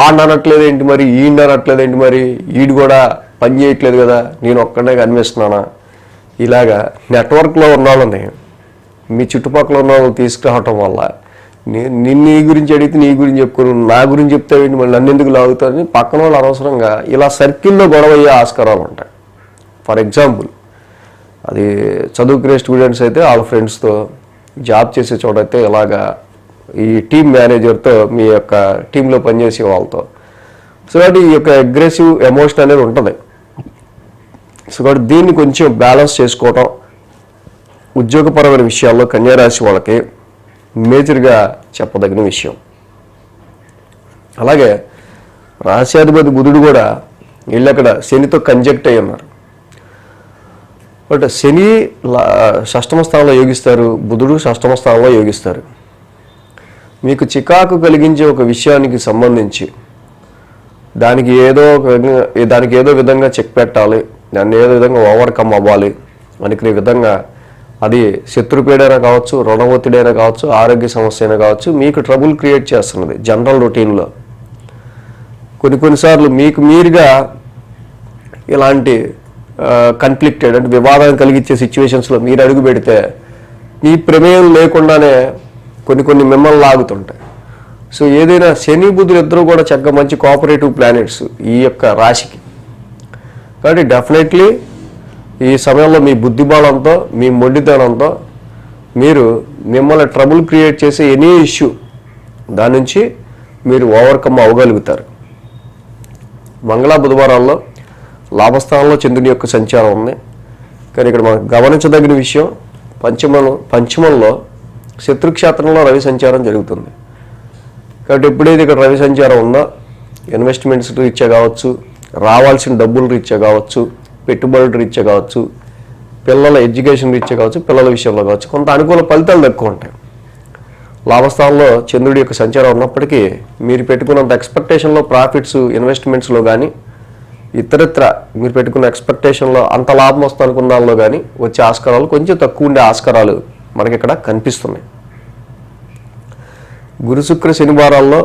అనట్లేదు ఏంటి మరి, అనట్లేదు ఏంటి మరి, ఈడు కూడా పని చేయట్లేదు కదా, నేను ఒక్కడే కనిపిస్తున్నానా, ఇలాగా నెట్వర్క్లో ఉన్న వాళ్ళని మీ చుట్టుపక్కల ఉన్న వాళ్ళు తీసుకురావటం వల్ల నీ గురించి అడిగితే నీ గురించి చెప్పుకోను, నా గురించి చెప్తే మళ్ళీ నన్ను ఎందుకు లాగుతారని పక్కన వాళ్ళు అనవసరంగా ఇలా సర్కిల్లో గొడవ అయ్యే ఆస్కారాలు ఉంటాయి. ఫర్ ఎగ్జాంపుల్, అది చదువుకునే స్టూడెంట్స్ అయితే వాళ్ళ ఫ్రెండ్స్తో, జాబ్ చేసే చోటైతే ఇలాగా ఈ టీమ్ మేనేజర్తో, మీ యొక్క టీంలో పనిచేసే వాళ్ళతో. సో కాబట్టి ఈ యొక్క అగ్రెసివ్ ఎమోషన్ అనేది ఉంటుంది. సో కాబట్టి దీన్ని కొంచెం బ్యాలెన్స్ చేసుకోవటం ఉద్యోగపరమైన విషయాల్లో కన్యారాశి వాళ్ళకి మేజర్గా చెప్పదగిన విషయం. అలాగే రాశ్యాధిపతి బుధుడు కూడా వీళ్ళు అక్కడ శనితో కంజెక్ట్ అయి ఉన్నారు. బట్ శని షష్టమ స్థానంలో యోగిస్తారు, బుధుడు షష్టమ స్థానంలో యోగిస్తారు. మీకు చికాకు కలిగించే ఒక విషయానికి సంబంధించి దానికి ఏదో విధంగా చెక్ పెట్టాలి, దాన్ని ఏదో విధంగా ఓవర్కమ్ అవ్వాలి అనుకునే విధంగా, అది శత్రుపీడైనా కావచ్చు, రుణ ఒత్తిడైనా కావచ్చు, ఆరోగ్య సమస్య అయినా కావచ్చు, మీకు ట్రబుల్ క్రియేట్ చేస్తున్నది జనరల్ రొటీన్లో. కొన్నిసార్లు మీకు మీరుగా ఇలాంటి కన్ఫ్లిక్టెడ్ అంటే వివాదాన్ని కలిగించే సిచ్యువేషన్స్లో మీరు అడుగు పెడితే మీ ప్రమేయం లేకుండానే కొన్ని మిమ్మల్ని లాగుతుంటాయి. సో ఏదైనా శని బుధులు ఇద్దరు కూడా చక్కగా మంచి కోఆపరేటివ్ ప్లానెట్స్ ఈ యొక్క రాశికి. కాబట్టి డెఫినెట్లీ ఈ సమయంలో మీ బుద్ధిబలంతో, మీ మొండితనంతో మీరు మిమ్మల్ని ట్రబుల్ క్రియేట్ చేసే ఎనీ ఇష్యూ దాని నుంచి మీరు ఓవర్కమ్ అవ్వగలుగుతారు. మంగళ బుధవారాల్లో లాభస్థానంలో చంద్రుని యొక్క సంచారం ఉంది. కానీ ఇక్కడ మనం గమనించదగిన విషయం, పంచమంలో శత్రుక్షేత్రంలో రవి సంచారం జరుగుతుంది. కాబట్టి ఎప్పుడైతే ఇక్కడ రవి సంచారం ఉందో ఇన్వెస్ట్మెంట్స్ రీత్యా కావచ్చు, రావాల్సిన డబ్బులు రీత్యా కావచ్చు, పెట్టుబడుల రీత్యా కావచ్చు, పిల్లల ఎడ్యుకేషన్ రీత్యా కావచ్చు, పిల్లల విషయంలో కావచ్చు, కొంత అనుకూల ఫలితాలు తక్కువ ఉంటాయి. లాభస్థానంలో చంద్రుడి యొక్క సంచారం ఉన్నప్పటికీ మీరు పెట్టుకున్నంత ఎక్స్పెక్టేషన్లో ప్రాఫిట్స్ ఇన్వెస్ట్మెంట్స్లో కానీ ఇతరత్ర మీరు పెట్టుకున్న ఎక్స్పెక్టేషన్లో అంత లాభం వస్తుంది అనుకున్న దానిలో కానీ వచ్చే ఆస్కారాలు కొంచెం తక్కువ ఉండే ఆస్కారాలు మనకి ఇక్కడ కనిపిస్తున్నాయి. గురు శుక్ర శనివారాల్లో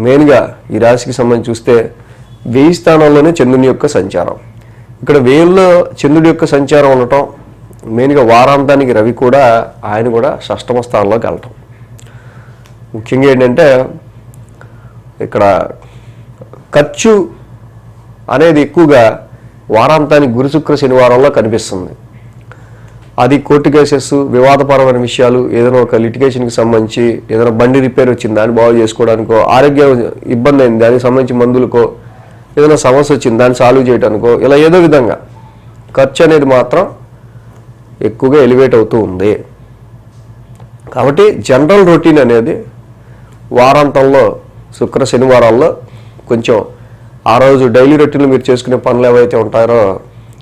మెయిన్గా ఈ రాశికి సంబంధించి చూస్తే 1000 స్థానంలోనే చంద్రుని యొక్క సంచారం. ఇక్కడ 1000లో చంద్రుడి యొక్క సంచారం ఉండటం, మెయిన్గా వారాంతానికి రవి కూడా ఆయన కూడా షష్టమ స్థానంలోకి వెళ్ళటం. ముఖ్యంగా ఏంటంటే ఇక్కడ ఖర్చు అనేది ఎక్కువగా వారాంతానికి గురు శుక్ర శనివారంలో కనిపిస్తుంది. అది కోర్టు కేసెస్, వివాదపరమైన విషయాలు, ఏదైనా ఒక లిటిగేషన్కి సంబంధించి ఏదైనా బండి రిపేర్ వచ్చింది దాన్ని బాగు చేసుకోవడానికో, ఆరోగ్య ఇబ్బంది అయింది దానికి సంబంధించి మందులకో, ఏదైనా సమస్య వచ్చింది దాన్ని సాల్వ్ చేయడానికో, ఇలా ఏదో విధంగా ఖర్చు అనేది మాత్రం ఎక్కువగా ఎలివేట్ అవుతూ ఉంది. కాబట్టి జనరల్ రొటీన్ అనేది వారాంతంలో శుక్ర శనివారాల్లో కొంచెం ఆ రోజు డైలీ రొటీన్లో మీరు చేసుకునే పనులు ఏవైతే ఉంటారో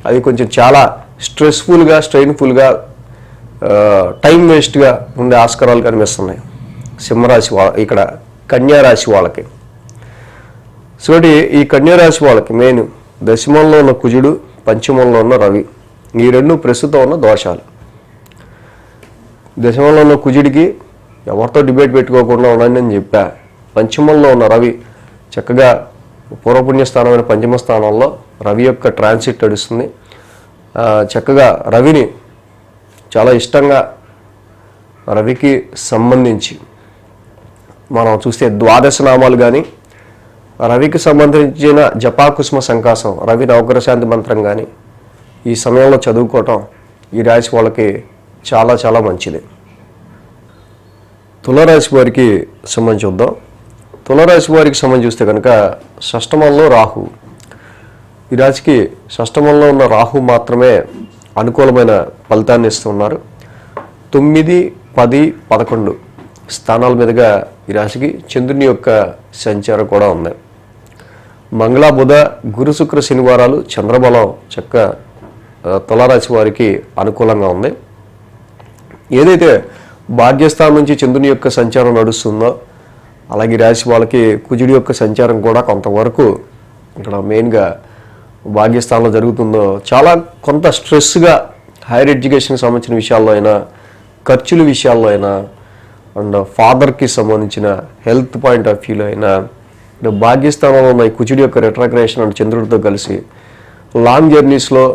అది కొంచెం చాలా స్ట్రెస్ఫుల్గా, స్ట్రెయిన్ఫుల్గా, టైం వేస్ట్గా ఉండే ఆస్కారాలు కనిపిస్తున్నాయి సింహరాశి ఇక్కడ కన్యారాశి వాళ్ళకి. సో ఈ కన్యారాశి వాళ్ళకి మెయిన్ దశమంలో ఉన్న కుజుడు, పంచమంలో ఉన్న రవి, ఈ రెండు ప్రస్తుతం ఉన్న దోషాలు. దశమంలో ఉన్న కుజుడికి ఎవరితో డిబేట్ పెట్టుకోకుండా ఉండండి అని చెప్పా. పంచమంలో ఉన్న రవి చక్కగా పూర్వపుణ్య స్థానమైన పంచమ స్థానంలో రవి యొక్క ట్రాన్సిట్ నడుస్తుంది. చక్కగా రవిని చాలా ఇష్టంగా రవికి సంబంధించి మనం చూస్తే ద్వాదశ నామాలు కానీ, రవికి సంబంధించిన జపాకుస్మ సంకాసం, రవి నవగ్రశాంతి మంత్రం కానీ ఈ సమయంలో చదువుకోవటం ఈ రాశి వాళ్ళకి చాలా చాలా మంచిది. తులారాశి వారికి సంబంధించి చూద్దాం. తులారాశి వారికి సంబంధించి చూస్తే కనుక షష్టమంలో రాహు, ఈ రాశికి షష్టమంలో ఉన్న రాహు మాత్రమే అనుకూలమైన ఫలితాన్ని ఇస్తున్నారు. 9, 10, 11 స్థానాల మీదుగా ఈ రాశికి చంద్రుని యొక్క సంచారం కూడా ఉంది. మంగళ, బుధ, గురు, శుక్ర, శనివారాలు చంద్రబలం చక్కగా తులారాశి వారికి అనుకూలంగా ఉంది. ఏదైతే భాగ్యస్థానం నుంచి చంద్రుని యొక్క సంచారం నడుస్తుందో అలాగే రాశి వాళ్ళకి కుజుడి యొక్క సంచారం కూడా కొంతవరకు ఇక్కడ మెయిన్గా భాగ్యస్థానంలో జరుగుతుందో చాలా కొంత స్ట్రెస్గా హైయర్ ఎడ్యుకేషన్కి సంబంధించిన విషయాల్లో అయినా, ఖర్చుల విషయాల్లో అయినా, అండ్ ఫాదర్కి సంబంధించిన హెల్త్ పాయింట్ ఆఫ్ వ్యూలో అయినా, భాగ్యస్థానంలో ఉన్న ఈ కుజుడి యొక్క రెట్రాగ్రేషన్ అండ్ చంద్రుడితో కలిసి లాంగ్ జర్నీస్లో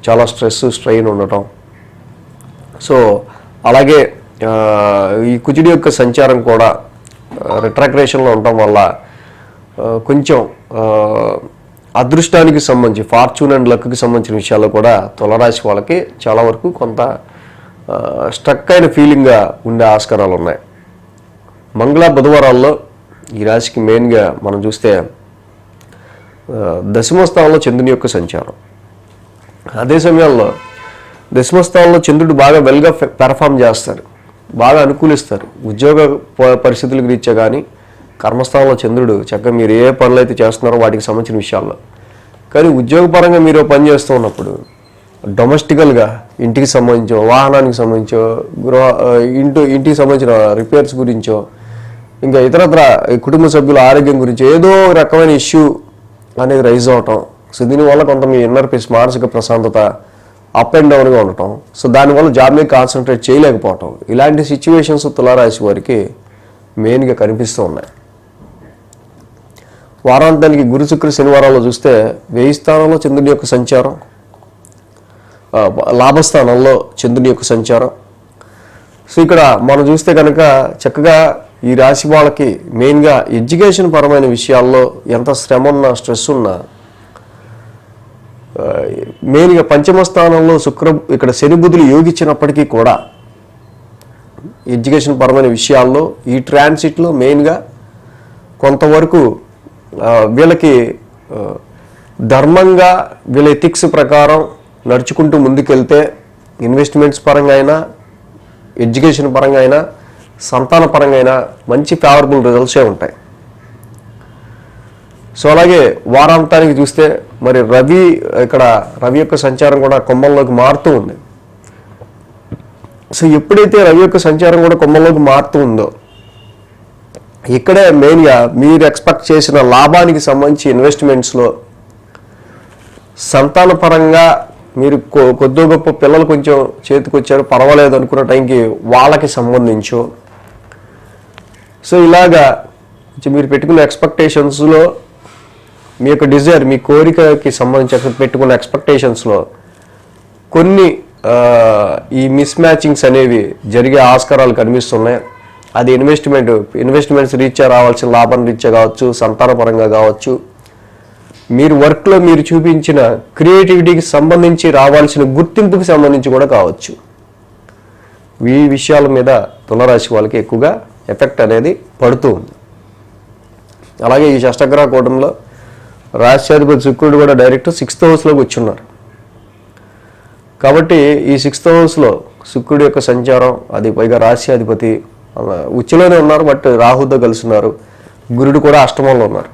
చాలా స్ట్రెస్, స్ట్రెయిన్ ఉండటం. సో అలాగే ఈ కుజుడి యొక్క సంచారం కూడా రెట్రాగ్రేషన్లో ఉండటం వల్ల కొంచెం అదృష్టానికి సంబంధించి ఫార్చ్యూన్ అండ్ లక్కి సంబంధించిన విషయాల్లో కూడా తులారాశి వాళ్ళకి చాలా వరకు కొంత స్ట్రక్ అయిన ఫీలింగ్గా ఉండే ఆస్కారాలు ఉన్నాయి. మంగళ, బుధవారాల్లో ఈ రాశికి మెయిన్గా మనం చూస్తే దశమస్థానంలో చంద్రుని యొక్క సంచారం. అదే సమయంలో దశమస్థానంలో చంద్రుడు బాగా వెల్గా పెర్ఫామ్ చేస్తారు, బాగా అనుకూలిస్తారు. ఉద్యోగ పరిస్థితులకు రీత్యా కానీ కర్మస్థానంలో చంద్రుడు చక్కగా మీరు ఏ పనులు అయితే చేస్తున్నారో వాటికి సంబంధించిన విషయాల్లో. కానీ ఉద్యోగపరంగా మీరు పని చేస్తూ ఉన్నప్పుడు డొమెస్టికల్గా ఇంటికి సంబంధించో, వాహనానికి సంబంధించో, ఇంటికి సంబంధించిన రిపేర్స్ గురించో, ఇంకా ఇతరత్ర కుటుంబ సభ్యుల ఆరోగ్యం గురించి ఏదో రకమైన ఇష్యూ అనేది రైజ్ అవటం. సో దీనివల్ల కొంత మీ ఇన్నర్ పీస్, మానసిక ప్రశాంతత అప్ అండ్ డౌన్గా ఉండటం. సో దానివల్ల జాబ్ మీద కాన్సన్ట్రేట్ చేయలేకపోవటం, ఇలాంటి సిచ్యువేషన్స్ తులారాశి వారికి మెయిన్గా కనిపిస్తూ ఉన్నాయి. వారాంతానికి గురు, శుక్ర, శనివారాల్లో చూస్తే 1000 స్థానంలో చంద్రుని యొక్క సంచారం, లాభస్థానంలో చంద్రుని యొక్క సంచారం. సో ఇక్కడ మనం చూస్తే కనుక చక్కగా ఈ రాశి వాళ్ళకి మెయిన్గా ఎడ్యుకేషన్ పరమైన విషయాల్లో ఎంత శ్రమ ఉన్నా, స్ట్రెస్ ఉన్నా, మెయిన్గా పంచమ స్థానంలో ఇక్కడ శని బుధులు యోగించినప్పటికీ కూడా ఎడ్యుకేషన్ పరమైన విషయాల్లో ఈ ట్రాన్సిట్లో మెయిన్గా కొంతవరకు వీళ్ళకి ధర్మంగా వీళ్ళ ఎథిక్స్ ప్రకారం నడుచుకుంటూ ముందుకెళ్తే ఇన్వెస్ట్మెంట్స్ పరంగా అయినా, ఎడ్యుకేషన్ పరంగా అయినా, సంతాన పరంగా అయినా మంచి ఫేవరబుల్ రిజల్ట్సే ఉంటాయి. సో అలాగే వారాంతానికి చూస్తే మరి రవి యొక్క సంచారం కూడా కుంభంలోకి మారుతూ ఉంది. సో ఎప్పుడైతే రవి యొక్క సంచారం కూడా కుంభంలోకి మారుతూ ఉందో ఇక్కడే మెయిన్గా మీరు ఎక్స్పెక్ట్ చేసిన లాభానికి సంబంధించి ఇన్వెస్ట్మెంట్స్లో, సంతాన పరంగా మీరు కొద్ది గొప్ప పిల్లలు కొంచెం చేతికి వచ్చారు పర్వాలేదు అనుకున్న టైంకి వాళ్ళకి సంబంధించో, సో ఇలాగా మీరు పెట్టుకున్న ఎక్స్పెక్టేషన్స్లో మీ యొక్క డిజైర్, మీ కోరికకి సంబంధించి పెట్టుకున్న ఎక్స్పెక్టేషన్స్లో కొన్ని ఈ మిస్ మ్యాచింగ్స్ అనేవి జరిగే ఆస్కారాలు కనిపిస్తున్నాయి. అది ఇన్వెస్ట్మెంట్స్ రీత్యా రావాల్సిన లాభం రీత్యా కావచ్చు, సంతాన పరంగా కావచ్చు, మీరు వర్క్లో మీరు చూపించిన క్రియేటివిటీకి సంబంధించి రావాల్సిన గుర్తింపుకి సంబంధించి కూడా కావచ్చు. ఈ విషయాల మీద తులారాశి వాళ్ళకి ఎక్కువగా ఎఫెక్ట్ అనేది పడుతూ ఉంది. అలాగే ఈ షష్టగ్రహ కూటంలో రాశ్యాధిపతి శుక్రుడు కూడా డైరెక్ట్ 6th హౌస్లోకి వచ్చున్నారు. కాబట్టి ఈ 6th హౌస్లో శుక్రుడి యొక్క సంచారం, అది పైగా రాశ్యాధిపతి ఉచ్చులోనే ఉన్నారు, బట్ రాహుతో కలుస్తున్నారు. గురుడు కూడా అష్టమంలో ఉన్నారు.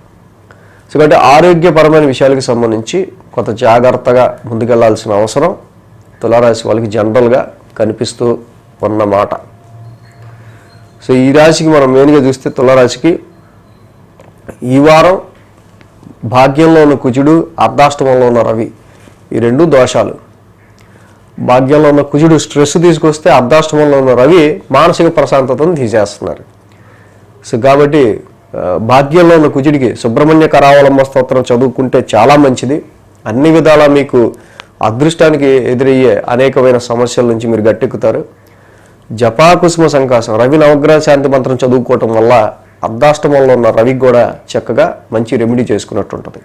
సో కాబట్టి ఆరోగ్యపరమైన విషయాలకు సంబంధించి కొంత జాగ్రత్తగా ముందుకెళ్లాల్సిన అవసరం తులారాశి వాళ్ళకి జనరల్గా కనిపిస్తూ ఉన్నమాట. సో ఈ రాశికి మనం మెయిన్గా చూస్తే తులారాశికి ఈ వారం భాగ్యంలో ఉన్న కుజుడు, అర్ధాష్టమంలో ఉన్న రవి, ఈ రెండు దోషాలు. భాగ్యంలో ఉన్న కుజుడు స్ట్రెస్ తీసుకొస్తే అర్ధాష్టమంలో ఉన్న రవి మానసిక ప్రశాంతతను తీసేస్తున్నారు. సో కాబట్టి భాగ్యంలో ఉన్న కుజుడికి సుబ్రహ్మణ్య కరావలంబ స్తోత్రం చదువుకుంటే చాలా మంచిది. అన్ని విధాలా మీకు అదృష్టానికి ఎదురయ్యే అనేకమైన సమస్యల నుంచి మీరు గట్టెక్కుతారు. జపాకుసుమ సంకాసం, రవి నవగ్రహ శాంతి మంత్రం చదువుకోవటం వల్ల అర్ధాష్టమంలో ఉన్న రవికి కూడా చక్కగా మంచి రెమెడీ చేసుకున్నట్టు ఉంటుంది.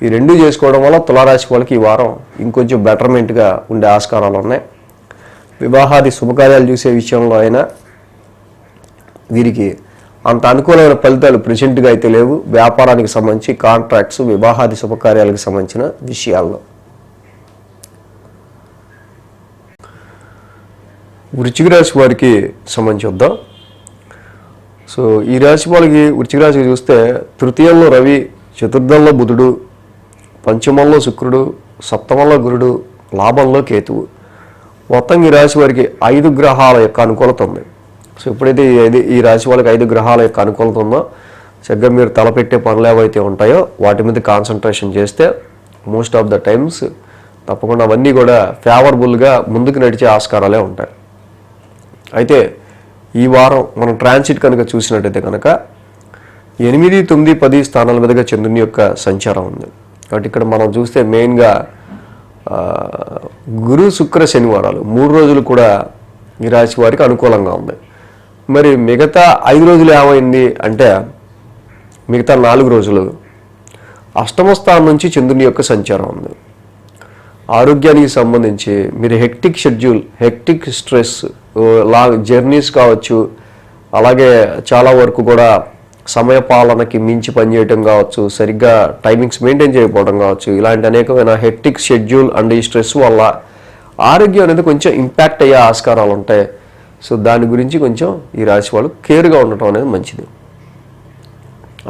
ఈ రెండు చేసుకోవడం వల్ల తులారాశి వాళ్ళకి ఈ వారం ఇంకొంచెం బెటర్మెంట్గా ఉండే ఆస్కారాలు ఉన్నాయి. వివాహాది శుభకార్యాలు చూసే విషయంలో అయినా వీరికి అంత అనుకూలమైన ఫలితాలు ప్రెజెంట్గా అయితే లేవు వ్యాపారానికి సంబంధించి, కాంట్రాక్ట్స్, వివాహాది శుభకార్యాలకు సంబంధించిన విషయాల్లో. వృశ్చిక రాశి వారికి సంబంధించి వద్దాం. సో ఈ రాశి వాళ్ళకి, వృశ్చిక రాశికి చూస్తే తృతీయంలో రవి, చతుర్థంలో బుధుడు, పంచమంలో శుక్రుడు, సప్తమంలో గురుడు, లాభంలో కేతువు. మొత్తం ఈ రాశి వారికి 5 గ్రహాల యొక్క అనుకూలత ఉంది. సో ఎప్పుడైతే ఈ రాశి వాళ్ళకి 5 గ్రహాల యొక్క అనుకూలత ఉందో చక్కగా మీరు తలపెట్టే పనులు ఏవైతే ఉంటాయో వాటి మీద కాన్సన్ట్రేషన్ చేస్తే మోస్ట్ ఆఫ్ ద టైమ్స్ తప్పకుండా అవన్నీ కూడా ఫేవరబుల్గా ముందుకు నడిచే ఆస్కారాలే ఉంటాయి. అయితే ఈ వారం మనం ట్రాన్సిట్ కనుక చూసినట్టయితే కనుక 8, 9, 10 స్థానాల మీదుగా చంద్రుని యొక్క సంచారం ఉంది. కాబట్టి ఇక్కడ మనం చూస్తే మెయిన్గా గురు, శుక్ర, శనివారాలు 3 రోజులు కూడా ఈ రాశి వారికి అనుకూలంగా ఉంది. మరి మిగతా 5 రోజులు ఏమైంది అంటే మిగతా 4 రోజులు అష్టమ స్థానం నుంచి చంద్రుని యొక్క సంచారం ఉంది. ఆరోగ్యానికి సంబంధించి మీరు hectic schedule, hectic stress, long journeys కావచ్చు, అలాగే చాలా వరకు కూడా సమయ పాలనకి మించి పనిచేయటం కావచ్చు, సరిగ్గా టైమింగ్స్ మెయింటైన్ చేయకపోవడం కావచ్చు, ఇలాంటి అనేకమైన హెక్టిక్ షెడ్యూల్ అండ్ ఈ స్ట్రెస్ వల్ల ఆరోగ్యం అనేది కొంచెం ఇంపాక్ట్ అయ్యే ఆస్కారాలు ఉంటాయి. సో దాని గురించి కొంచెం ఈ రాశి వాళ్ళు కేర్గా ఉండటం అనేది మంచిది.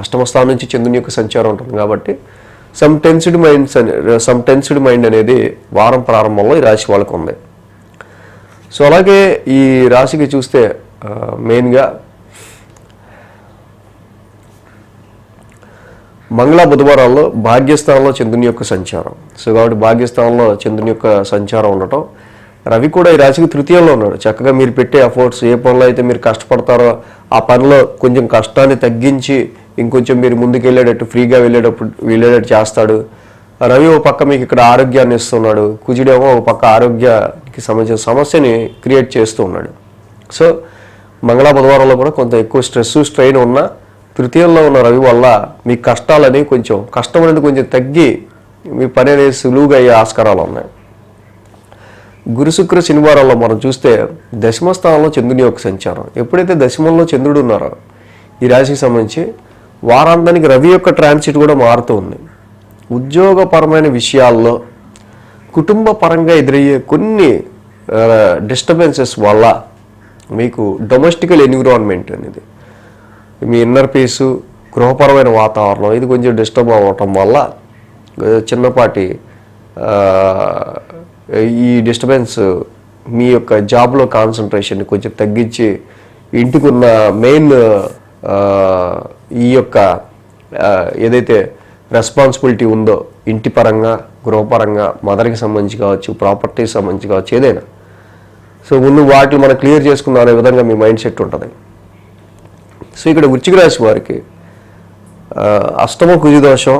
అష్టమ స్థానం నుంచి చంద్రుని యొక్క సంచారం ఉంటుంది కాబట్టి సమ్ టెన్స్డ్ మైండ్ అనేది వారం ప్రారంభంలో ఈ రాశి వాళ్ళకు ఉంది. సో అలాగే ఈ రాశికి చూస్తే మెయిన్గా మంగళ, బుధవారాల్లో భాగ్యస్థానంలో చంద్రుని యొక్క సంచారం. సో కాబట్టి భాగ్యస్థానంలో చంద్రుని యొక్క సంచారం ఉండటం, రవి కూడా ఈ రాశికి తృతీయంలో ఉన్నాడు. చక్కగా మీరు పెట్టే ఎఫర్ట్స్, ఏ పనిలో అయితే మీరు కష్టపడతారో ఆ పనిలో కొంచెం కష్టాన్ని తగ్గించి ఇంకొంచెం మీరు ముందుకు వెళ్ళేటట్టు, ఫ్రీగా వెళ్ళేటట్టు చేస్తాడు. రవి ఒక పక్క మీకు ఇక్కడ ఆరోగ్యాన్ని ఇస్తున్నాడు, కుజుడేమో ఒక పక్క ఆరోగ్యానికి సంబంధించిన సమస్యని క్రియేట్ చేస్తూ ఉన్నాడు. సో మంగళ, బుధవారంలో కూడా కొంత ఎక్కువ స్ట్రెస్, స్ట్రెయిన్ ఉన్న తృతీయంలో ఉన్న రవి వల్ల మీ కష్టాలని కష్టం అనేది కొంచెం తగ్గి మీ పని అనేది సులువుగా అయ్యే ఆస్కారాలు ఉన్నాయి. గురు, శుక్ర, శనివారాల్లో మనం చూస్తే దశమ స్థానంలో చంద్రుని యొక్క సంచారం. ఎప్పుడైతే దశమంలో చంద్రుడు ఉన్నారో ఈ రాశికి సంబంధించి వారాంతానికి రవి యొక్క ట్రాన్సిట్ కూడా మారుతూ ఉంది. ఉద్యోగపరమైన విషయాల్లో, కుటుంబ పరంగా ఎదురయ్యే కొన్ని డిస్టర్బెన్సెస్ వల్ల మీకు డొమెస్టికల్ ఎన్విరాన్మెంట్ అనేది, మీ ఇన్నర్ పీసు, గృహపరమైన వాతావరణం ఇది కొంచెం డిస్టర్బ్ అవ్వటం వల్ల చిన్నపాటి ఈ డిస్టర్బెన్స్ మీ యొక్క జాబ్లో కాన్సన్ట్రేషన్ని కొంచెం తగ్గించి ఇంటికున్న మెయిన్ ఈ యొక్క ఏదైతే రెస్పాన్సిబిలిటీ ఉందో ఇంటి పరంగా, గృహపరంగా, మదర్కి సంబంధించి కావచ్చు, ప్రాపర్టీకి సంబంధించి కావచ్చు, ఏదైనా సో ముందు వాటిని మనం క్లియర్ చేసుకుందాం అనే విధంగా మీ మైండ్ సెట్ ఉంటుంది. సో ఇక్కడ వృశ్చిక రాశి వారికి అష్టమ కుజి దోషం,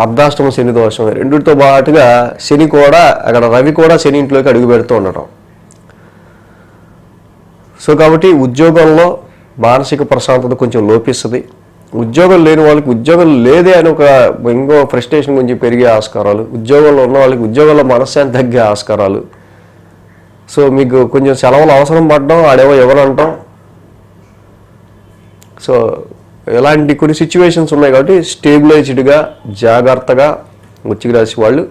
అర్ధాష్టమ శని దోషం, రెండిటితో పాటుగా శని కూడా, అక్కడ రవి కూడా శని ఇంట్లోకి అడుగు పెడుతూ ఉండటం. సో కాబట్టి ఉద్యోగంలో మానసిక ప్రశాంతత కొంచెం లోపిస్తుంది. ఉద్యోగం లేని వాళ్ళకి ఉద్యోగం లేదే అని ఒక ఇంకో ఫ్రస్ట్రేషన్ కొంచెం పెరిగే ఆస్కారాలు, ఉద్యోగంలో ఉన్న వాళ్ళకి ఉద్యోగంలో మనశ్శాంతి తగ్గే ఆస్కారాలు. సో మీకు కొంచెం సెలవులు అవసరం పడడం, ఆడేవో ఎవరంటాం, సో ఇలాంటి కొన్ని సిచ్యువేషన్స్ ఉన్నాయి. కాబట్టి స్టేబిలైజ్డ్గా, జాగ్రత్తగా వృశ్చిక రాశి వాళ్ళు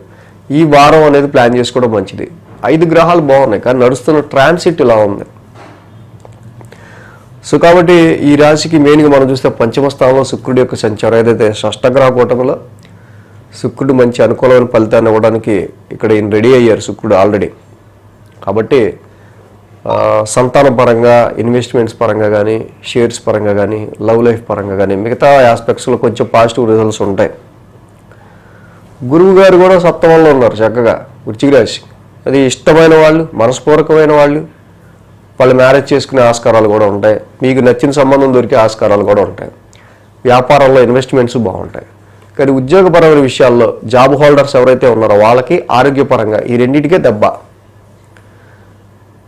ఈ వారం అనేది ప్లాన్ చేసుకోవడం మంచిది. 5 గ్రహాలు బాగున్నాయి కానీ నడుస్తున్న ట్రాన్సిట్ ఇలా ఉంది. సో కాబట్టి ఈ రాశికి మెయిన్గా మనం చూస్తే పంచమ స్థానంలో శుక్రుడి యొక్క సంచారం, ఏదైతే షష్టగ్రహ కూటమిలో శుక్రుడు మంచి అనుకూలమైన ఫలితాన్ని ఇవ్వడానికి ఇక్కడ ఈయన రెడీ అయ్యారు శుక్రుడు ఆల్రెడీ. కాబట్టి సంతానం పరంగా, ఇన్వెస్ట్మెంట్స్ పరంగా కానీ, షేర్స్ పరంగా కానీ, లవ్ లైఫ్ పరంగా కానీ, మిగతా ఆస్పెక్ట్స్లో కొంచెం పాజిటివ్ రిజల్ట్స్ ఉంటాయి. గురువు గారు కూడా సప్తమంలో ఉన్నారు చక్కగా వృశ్చిక రాశి. అది ఇష్టమైన వాళ్ళు, మనస్పూర్వకమైన వాళ్ళు మ్యారేజ్ చేసుకునే ఆస్కారాలు కూడా ఉంటాయి. మీకు నచ్చిన సంబంధం దొరికే ఆస్కారాలు కూడా ఉంటాయి. వ్యాపారంలో ఇన్వెస్ట్మెంట్స్ బాగుంటాయి. కానీ ఉద్యోగపరమైన విషయాల్లో జాబ్ హోల్డర్స్ ఎవరైతే ఉన్నారో వాళ్ళకి ఆరోగ్యపరంగా ఈ రెండింటికే దెబ్బ.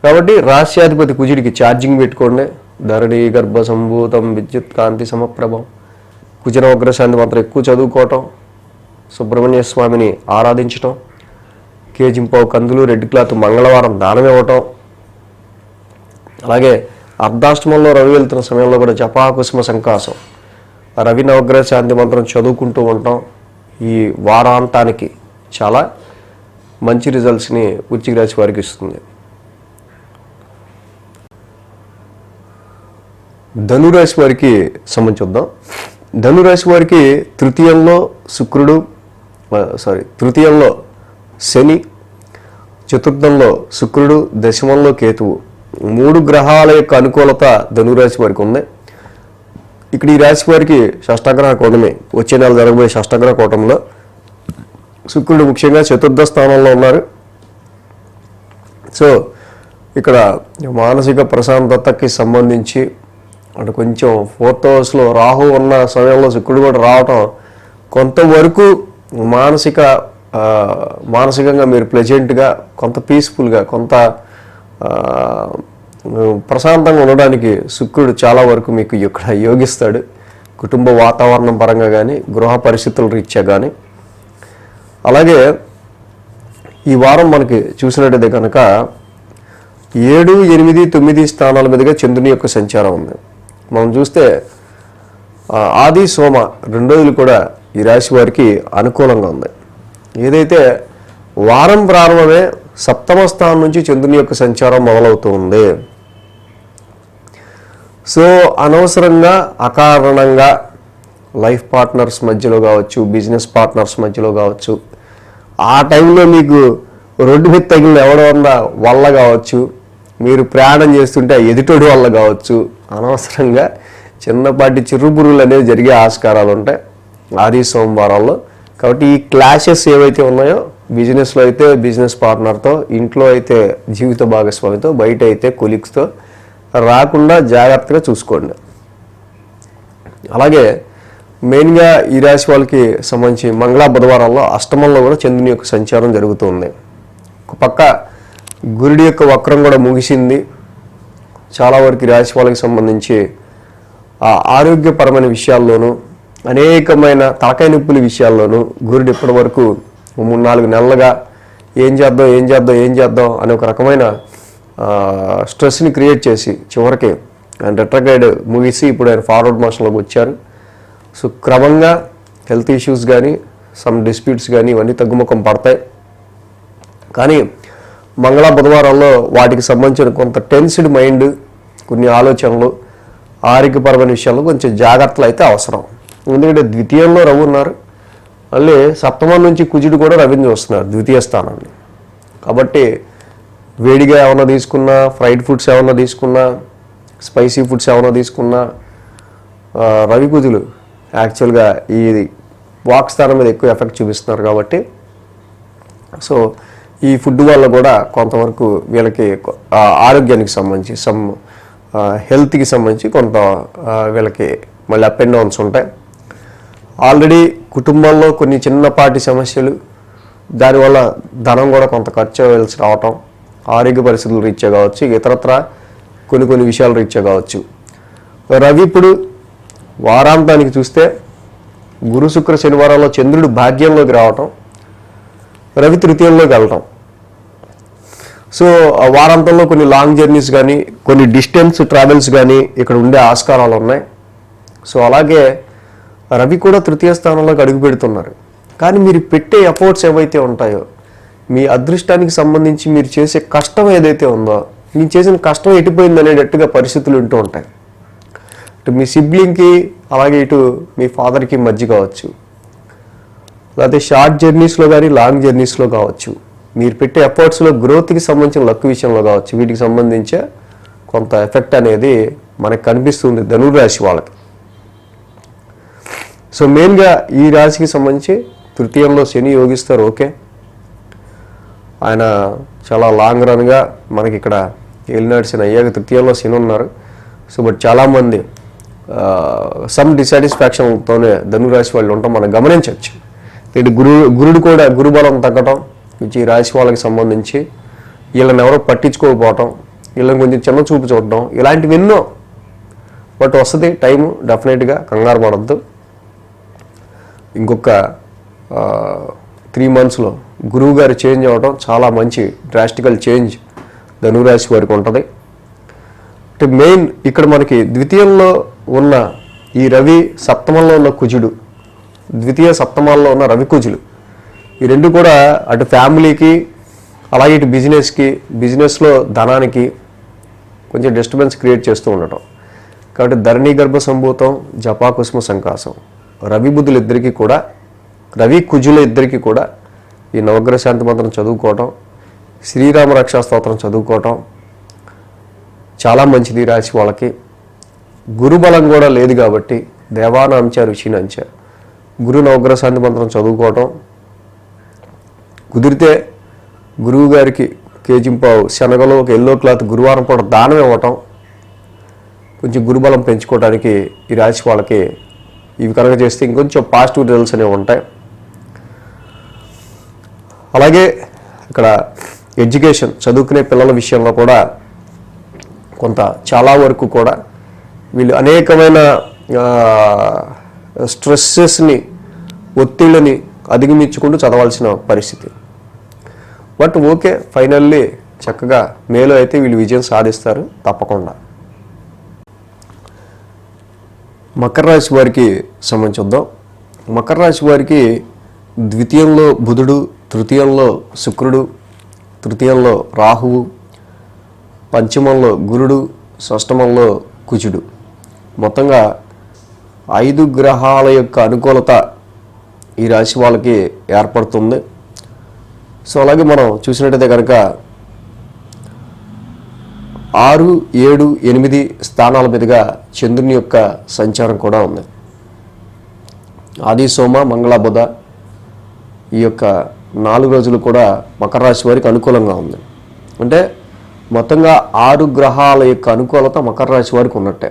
కాబట్టి రాశ్యాధిపతి కుజుడికి ఛార్జింగ్ పెట్టుకోండి. ధరణి గర్భ సంభూతం విద్యుత్ కాంతి సమప్రభం, కుజనవగ్రశాంతి మాత్రం ఎక్కువ చదువుకోవటం, సుబ్రహ్మణ్య స్వామిని ఆరాధించటం, కేజింపావు కందులు, రెడ్ క్లాత్ మంగళవారం దానం ఇవ్వటం, అలాగే అర్ధాష్టమంలో రవి వెళ్తున్న సమయంలో కూడా జపాకుసుమ సంకాసం రవి నవగ్రహ శాంతి మంత్రం చదువుకుంటూ ఉంటాం. ఈ వారాంతానికి చాలా మంచి రిజల్ట్స్ని వృశ్చిక రాశి వారికి ఇస్తుంది. ధనురాశి వారికి సంబంధించుద్దాం. ధనురాశి వారికి తృతీయంలో శని, చతుర్థంలో శుక్రుడు, దశమంలో కేతువు, 3 గ్రహాల యొక్క అనుకూలత ధనురాశి వారికి ఉంది. ఇక్కడ ఈ రాశి వారికి షష్టగ్రహ కూటమి, వచ్చే నెల జరగబోయే షష్టగ్రహ కూటమిలో శుక్రుడు ముఖ్యంగా చతుర్థ స్థానంలో ఉన్నారు. సో ఇక్కడ మానసిక ప్రశాంతతకి సంబంధించి అంటే కొంచెం 4th హౌస్లో రాహు ఉన్న సమయంలో శుక్రుడు కూడా రావటం కొంతవరకు మానసికంగా మీరు ప్లెజెంట్గా, కొంత పీస్ఫుల్గా, కొంత ప్రశాంతంగా ఉండడానికి శుక్రుడు చాలా వరకు మీకు ఇక్కడ యోగిస్తాడు. కుటుంబ వాతావరణం పరంగా కానీ, గృహ పరిస్థితుల రీత్యా కానీ. అలాగే ఈ వారం మనకి చూసినట్టయితే కనుక 7, 8, 9 స్థానాల మీదుగా చంద్రుని యొక్క సంచారం ఉంది. మనం చూస్తే ఆది, సోమ 2 రోజులు కూడా ఈ రాశి వారికి అనుకూలంగా ఉంది. ఏదైతే వారం ప్రారంభమే 7వ స్థానం నుంచి చంద్రుని యొక్క సంచారం మొదలవుతూ ఉంది. సో అనవసరంగా, అకారణంగా లైఫ్ పార్ట్నర్స్ మధ్యలో కావచ్చు, బిజినెస్ పార్ట్నర్స్ మధ్యలో కావచ్చు, ఆ టైంలో మీకు రోడ్డు మీద తగిలిన ఎవడన్నా వల్ల కావచ్చు, మీరు ప్రయాణం చేస్తుంటే ఎదుటోడి వల్ల కావచ్చు, అనవసరంగా చిన్నపాటి చిరుబురులు అనేవి జరిగే ఆస్కారాలు ఉంటాయి ఆది సోమవారాల్లో. కాబట్టి ఈ క్లాషెస్ ఏవైతే ఉన్నాయో, బిజినెస్లో అయితే బిజినెస్ పార్ట్నర్తో, ఇంట్లో అయితే జీవిత భాగస్వామితో, బయట అయితే కొలీగ్స్తో రాకుండా జాగ్రత్తగా చూసుకోండి. అలాగే మెయిన్గా ఈ రాశి వాళ్ళకి సంబంధించి మంగళ బుధవారాల్లో అష్టమంలో కూడా చంద్రుని యొక్క సంచారం జరుగుతుంది. ఒక పక్క గురుడి యొక్క వక్రం కూడా ముగిసింది. చాలా వరకు ఈ రాశి వాళ్ళకి సంబంధించి ఆరోగ్యపరమైన విషయాల్లోనూ, అనేకమైన తలకాయ నొప్పుల విషయాల్లోనూ గురుడు ఇప్పటి వరకు 3-4 నెలలుగా ఏం చేద్దాం అనే ఒక రకమైన స్ట్రెస్ని క్రియేట్ చేసి చివరికి ఆయన రెట్రోగ్రేడ్ ముగిసి ఇప్పుడు ఆయన ఫార్వర్డ్ మోషన్లోకి వచ్చారు. సో క్రమంగా హెల్త్ ఇష్యూస్ కానీ, సమ్ డిస్ప్యూట్స్ కానీ ఇవన్నీ తగ్గుముఖం పడతాయి. కానీ మంగళ బుధవారాల్లో వాటికి సంబంధించిన కొంత టెన్స్డ్ మైండ్, కొన్ని ఆలోచనలు, ఆరోగ్యపరమైన విషయాల్లో కొంచెం జాగ్రత్తలు అయితే అవసరం. ఎందుకంటే ద్వితీయంలో రవి ఉన్నారు, మళ్ళీ సప్తమం నుంచి కుజుడు కూడా రవిని చూస్తున్నారు ద్వితీయ స్థానాన్ని. కాబట్టి వేడిగా ఏమన్నా తీసుకున్నా, ఫ్రైడ్ ఫుడ్స్ ఏమన్నా తీసుకున్నా, స్పైసీ ఫుడ్స్ ఏమన్నా తీసుకున్నా, రవి కుజులు యాక్చువల్గా ఈ వాక్ స్థానం మీద ఎక్కువ ఎఫెక్ట్ చూపిస్తున్నారు. కాబట్టి సో ఈ ఫుడ్ వల్ల కూడా కొంతవరకు వీళ్ళకి ఆరోగ్యానికి సంబంధించి, హెల్త్కి సంబంధించి కొంత వీళ్ళకి మళ్ళీ అప్ అండ్ డౌన్స్ ఉంటాయి. ఆల్రెడీ కుటుంబంలో కొన్ని చిన్నపాటి సమస్యలు, దానివల్ల ధనం కూడా కొంత ఖర్చు అవ్వాల్సి రావటం, ఆరోగ్య పరిస్థితులు రీత్యా కావచ్చు, ఇతరత్ర కొన్ని విషయాల రీత్యా కావచ్చు. రవి ఇప్పుడు వారాంతానికి చూస్తే గురు, శుక్ర, శనివారాల్లో చంద్రుడు భాగ్యంలోకి రావటం, రవి తృతీయంలోకి వెళ్ళటం. సో వారాంతంలో కొన్ని లాంగ్ జర్నీస్ కానీ, కొన్ని డిస్టెన్స్ ట్రావెల్స్ కానీ ఇక్కడ ఉండే ఆస్కారాలు ఉన్నాయి. సో అలాగే రవి కూడా తృతీయ స్థానంలోకి అడుగు పెడుతున్నారు. కానీ మీరు పెట్టే ఎఫర్ట్స్ ఏవైతే ఉంటాయో, మీ అదృష్టానికి సంబంధించి మీరు చేసే కష్టం ఏదైతే ఉందో, మీరు చేసిన కష్టం ఎటుపోయింది అనేటట్టుగా పరిస్థితులు ఉంటూ ఉంటాయి. ఇటు మీ సిబ్లింగ్కి, అలాగే ఇటు మీ ఫాదర్కి మధ్య కావచ్చు, లేకపోతే షార్ట్ జర్నీస్లో కానీ లాంగ్ జర్నీస్లో కావచ్చు, మీరు పెట్టే ఎఫర్ట్స్లో గ్రోత్కి సంబంధించిన లక్ విషయంలో కావచ్చు, వీటికి సంబంధించే కొంత ఎఫెక్ట్ అనేది మనకు కనిపిస్తుంది ధనురాశి వాళ్ళకి. సో మెయిన్గా ఈ రాశికి సంబంధించి తృతీయంలో శని యోగిస్తారు. ఓకే, ఆయన చాలా లాంగ్ రన్గా మనకి ఇక్కడ ఏలినాడు శని అయ్యాక తృతీయంలో శని ఉన్నారు. సో బట్ చాలామంది సమ్ డిసాటిస్ఫాక్షన్తోనే ధనురాశి వాళ్ళు ఉంటాం మనం గమనించవచ్చు. ఇటు గురుడు కూడా గురుబలం తగ్గటం, ఈ రాశి వాళ్ళకి సంబంధించి వీళ్ళని ఎవరో పట్టించుకోకపోవటం, వీళ్ళని కొంచెం చిన్న చూపు చూడటం, ఇలాంటివి ఎన్నో. బట్ వస్తుంది టైము, డెఫినెట్గా కంగారు పడద్దు. ఇంకొక 3 monthsలో గురువు గారు చేంజ్ అవ్వడం చాలా మంచి డ్రాస్టికల్ చేంజ్ ధనురాశి వారికి ఉంటుంది. అంటే మెయిన్ ఇక్కడ మనకి ద్వితీయంలో ఉన్న ఈ రవి, సప్తమంలో ఉన్న కుజుడు, ద్వితీయ సప్తమాల్లో ఉన్న రవి కుజులు, ఈ రెండు కూడా అటు ఫ్యామిలీకి అలాగే ఇటు బిజినెస్లో ధనానికి కొంచెం డిస్టర్బెన్స్ క్రియేట్ చేస్తూ ఉండటం. కాబట్టి ధరణి గర్భ సంభూతం, జపాకుసుమ సంకాసం, రవి బుద్ధులు ఇద్దరికీ కూడా, రవి కుజుల ఇద్దరికీ కూడా ఈ నవగ్రహ శాంతి మంత్రం చదువుకోవటం, శ్రీరామ రక్షా స్తోత్రం చదువుకోవటం చాలా మంచిది. రాశి వాళ్ళకి గురుబలం కూడా లేదు కాబట్టి దేవానాంచ రుచినంచ గురు నవగ్రహ శాంతి మంత్రం చదువుకోవటం, కుదిరితే గురువు గారికి కేజింపావు శనగలో ఒక ఎల్లో క్లాత్ గురువారం పూట దానం ఇవ్వటం కొంచెం గురుబలం పెంచుకోవడానికి ఈ రాశి వాళ్ళకి ఇవి కనుక చేస్తే ఇంకొంచెం పాజిటివ్ రిజల్ట్స్ అనేవి ఉంటాయి. అలాగే ఇక్కడ ఎడ్యుకేషన్ చదువుకునే పిల్లల విషయంలో కూడా కొంత చాలా వరకు కూడా వీళ్ళు అనేకమైన స్ట్రెస్సెస్ని, ఒత్తిళ్ళని అధిగమించుకుంటూ చదవాల్సిన పరిస్థితి. బట్ ఓకే, ఫైనల్లీ చక్కగా మేలో అయితే వీళ్ళు విజయం సాధిస్తారు తప్పకుండా. మకర రాశి వారికి సంబంధించి చూద్దాం. మకర రాశి వారికి ద్వితీయంలో బుధుడు, తృతీయంలో శుక్రుడు, తృతీయంలో రాహువు, పంచమంలో గురుడు, షష్టమంలో కుజుడు, మొత్తంగా 5 గ్రహాల యొక్క అనుకూలత ఈ రాశి వాళ్ళకి ఏర్పడుతుంది. సో అలాగే మనం చూసినట్టయితే కనుక 6, 7, 8 స్థానాల మీదుగా చంద్రుని యొక్క సంచారం కూడా ఉంది. ఆది, సోమ, మంగళ, బుధ ఈ యొక్క 4 రోజులు కూడా మకర రాశి వారికి అనుకూలంగా ఉంది. అంటే మొత్తంగా 6 గ్రహాల యొక్క అనుకూలత మకర రాశి వారికి ఉన్నట్టే.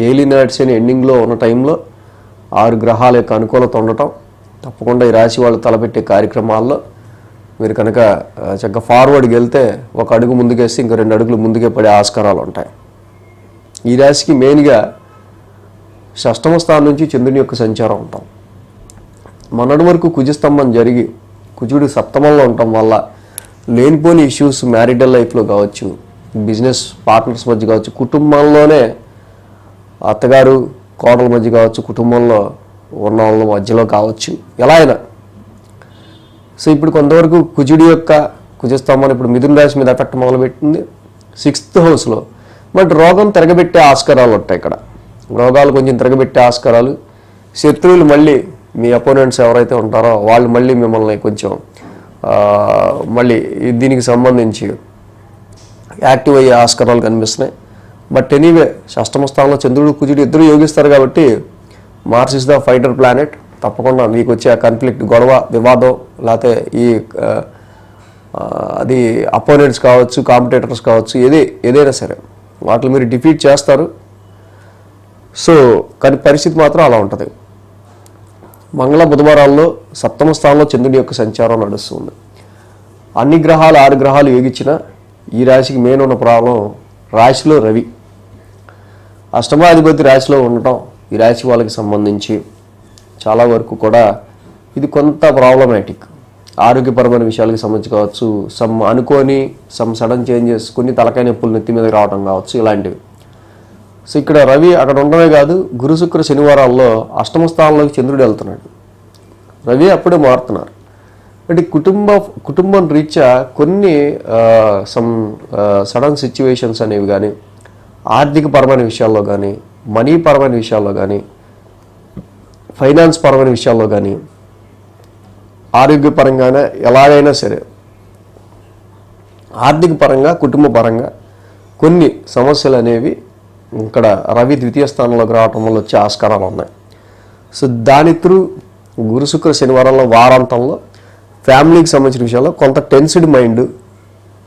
ఏలినాడ్స్ అని ఎండింగ్లో ఉన్న టైంలో 6 గ్రహాల యొక్క అనుకూలత ఉండటం తప్పకుండా ఈ రాశి వాళ్ళు తలపెట్టే కార్యక్రమాల్లో మీరు కనుక చక్కగా ఫార్వర్డ్కి వెళ్తే ఒక అడుగు ముందుకేస్తే ఇంకో 2 అడుగులు ముందుకే పడే ఆస్కారాలు ఉంటాయి. ఈ రాశికి మెయిన్గా షష్టమ స్థానం నుంచి చంద్రుని యొక్క సంచారం ఉంటాం. మొన్నటి వరకు కుజస్తంభం జరిగి కుజుడు సప్తమంలో ఉండటం వల్ల లేనిపోని ఇష్యూస్ మ్యారిటల్ లైఫ్లో కావచ్చు, బిజినెస్ పార్ట్నర్స్ మధ్య కావచ్చు, కుటుంబంలోనే అత్తగారు కోడల మధ్య కావచ్చు, కుటుంబంలో ఉన్న వాళ్ళ మధ్యలో కావచ్చు, ఎలా అయినా. సో ఇప్పుడు కొంతవరకు కుజుడి యొక్క కుజస్తంభం ఇప్పుడు మిథున రాశి మీద ఎఫెక్ట్ మొదలుపెట్టింది 6th హౌస్లో. బట్ రోగం తిరగబెట్టే ఆస్కారాలు ఉంటాయి. ఇక్కడ రోగాలు కొంచెం తిరగబెట్టే ఆస్కారాలు, శత్రువులు మళ్ళీ మీ అపోనెంట్స్ ఎవరైతే ఉంటారో వాళ్ళు మళ్ళీ మిమ్మల్ని కొంచెం మళ్ళీ దీనికి సంబంధించి యాక్టివ్ అయ్యే ఆస్కారాలు కనిపిస్తున్నాయి. బట్ ఎనీవే షష్టమ స్థానంలో చంద్రుడు కుజుడు ఇద్దరు యోగిస్తారు కాబట్టి Mars is the fighter planet. తప్పకుండా మీకు వచ్చే కాన్ఫ్లిక్ట్, గొడవ, వివాదం, లేకపోతే ఈ అది అపోనెంట్స్ కావచ్చు, కాంపిటేటర్స్ కావచ్చు, ఏదైనా సరే వాటిని మీరు డిఫీట్ చేస్తారు. సో కానీ పరిస్థితి మాత్రం అలా ఉంటుంది. మంగళ, బుధవారాల్లో సప్తమ స్థానంలో చంద్రుని యొక్క సంచారం నడుస్తుంది. అన్ని గ్రహాలు 6 గ్రహాలు యోగించిన ఈ రాశికి మెయిన్ ఉన్న ప్రాబ్లం రాశిలో రవి, అష్టమాధిపతి రాశిలో ఉండటం ఈ రాశి వాళ్ళకి సంబంధించి చాలా వరకు కూడా ఇది కొంత ప్రాబ్లమాటిక్. ఆరోగ్యపరమైన విషయాలకు సంబంధించి కావచ్చు, అనుకోని సడన్ చేంజెస్, కొన్ని తలకాయ నొప్పులు నెత్తి మీద రావడం కావచ్చు, ఇలాంటివి. సో ఇక్కడ రవి అక్కడ ఉండడమే కాదు, గురు, శుక్ర, శనివారాల్లో అష్టమ స్థానంలోకి చంద్రుడు వెళ్తున్నాడు, రవి అప్పుడే మారుతున్నారు. అంటే కుటుంబం రీత్యా కొన్ని సడన్ సిచ్యువేషన్స్ అనేవి కానీ, ఆర్థిక పరమైన విషయాల్లో కానీ, మనీ పరమైన విషయాల్లో కానీ, ఫైనాన్స్ పరమైన విషయాల్లో కానీ, ఆరోగ్యపరంగానే ఎలాగైనా సరే ఆర్థిక పరంగా, కుటుంబ పరంగా కొన్ని సమస్యలు అనేవి ఇక్కడ రవి ద్వితీయ స్థానంలోకి రావటం వల్ల వచ్చే ఆస్కారాలు ఉన్నాయి. సో దాని త్రూ గురు, శుక్ర, శనివారంలో వారాంతంలో ఫ్యామిలీకి సంబంధించిన విషయాల్లో కొంత టెన్స్డ్ మైండ్,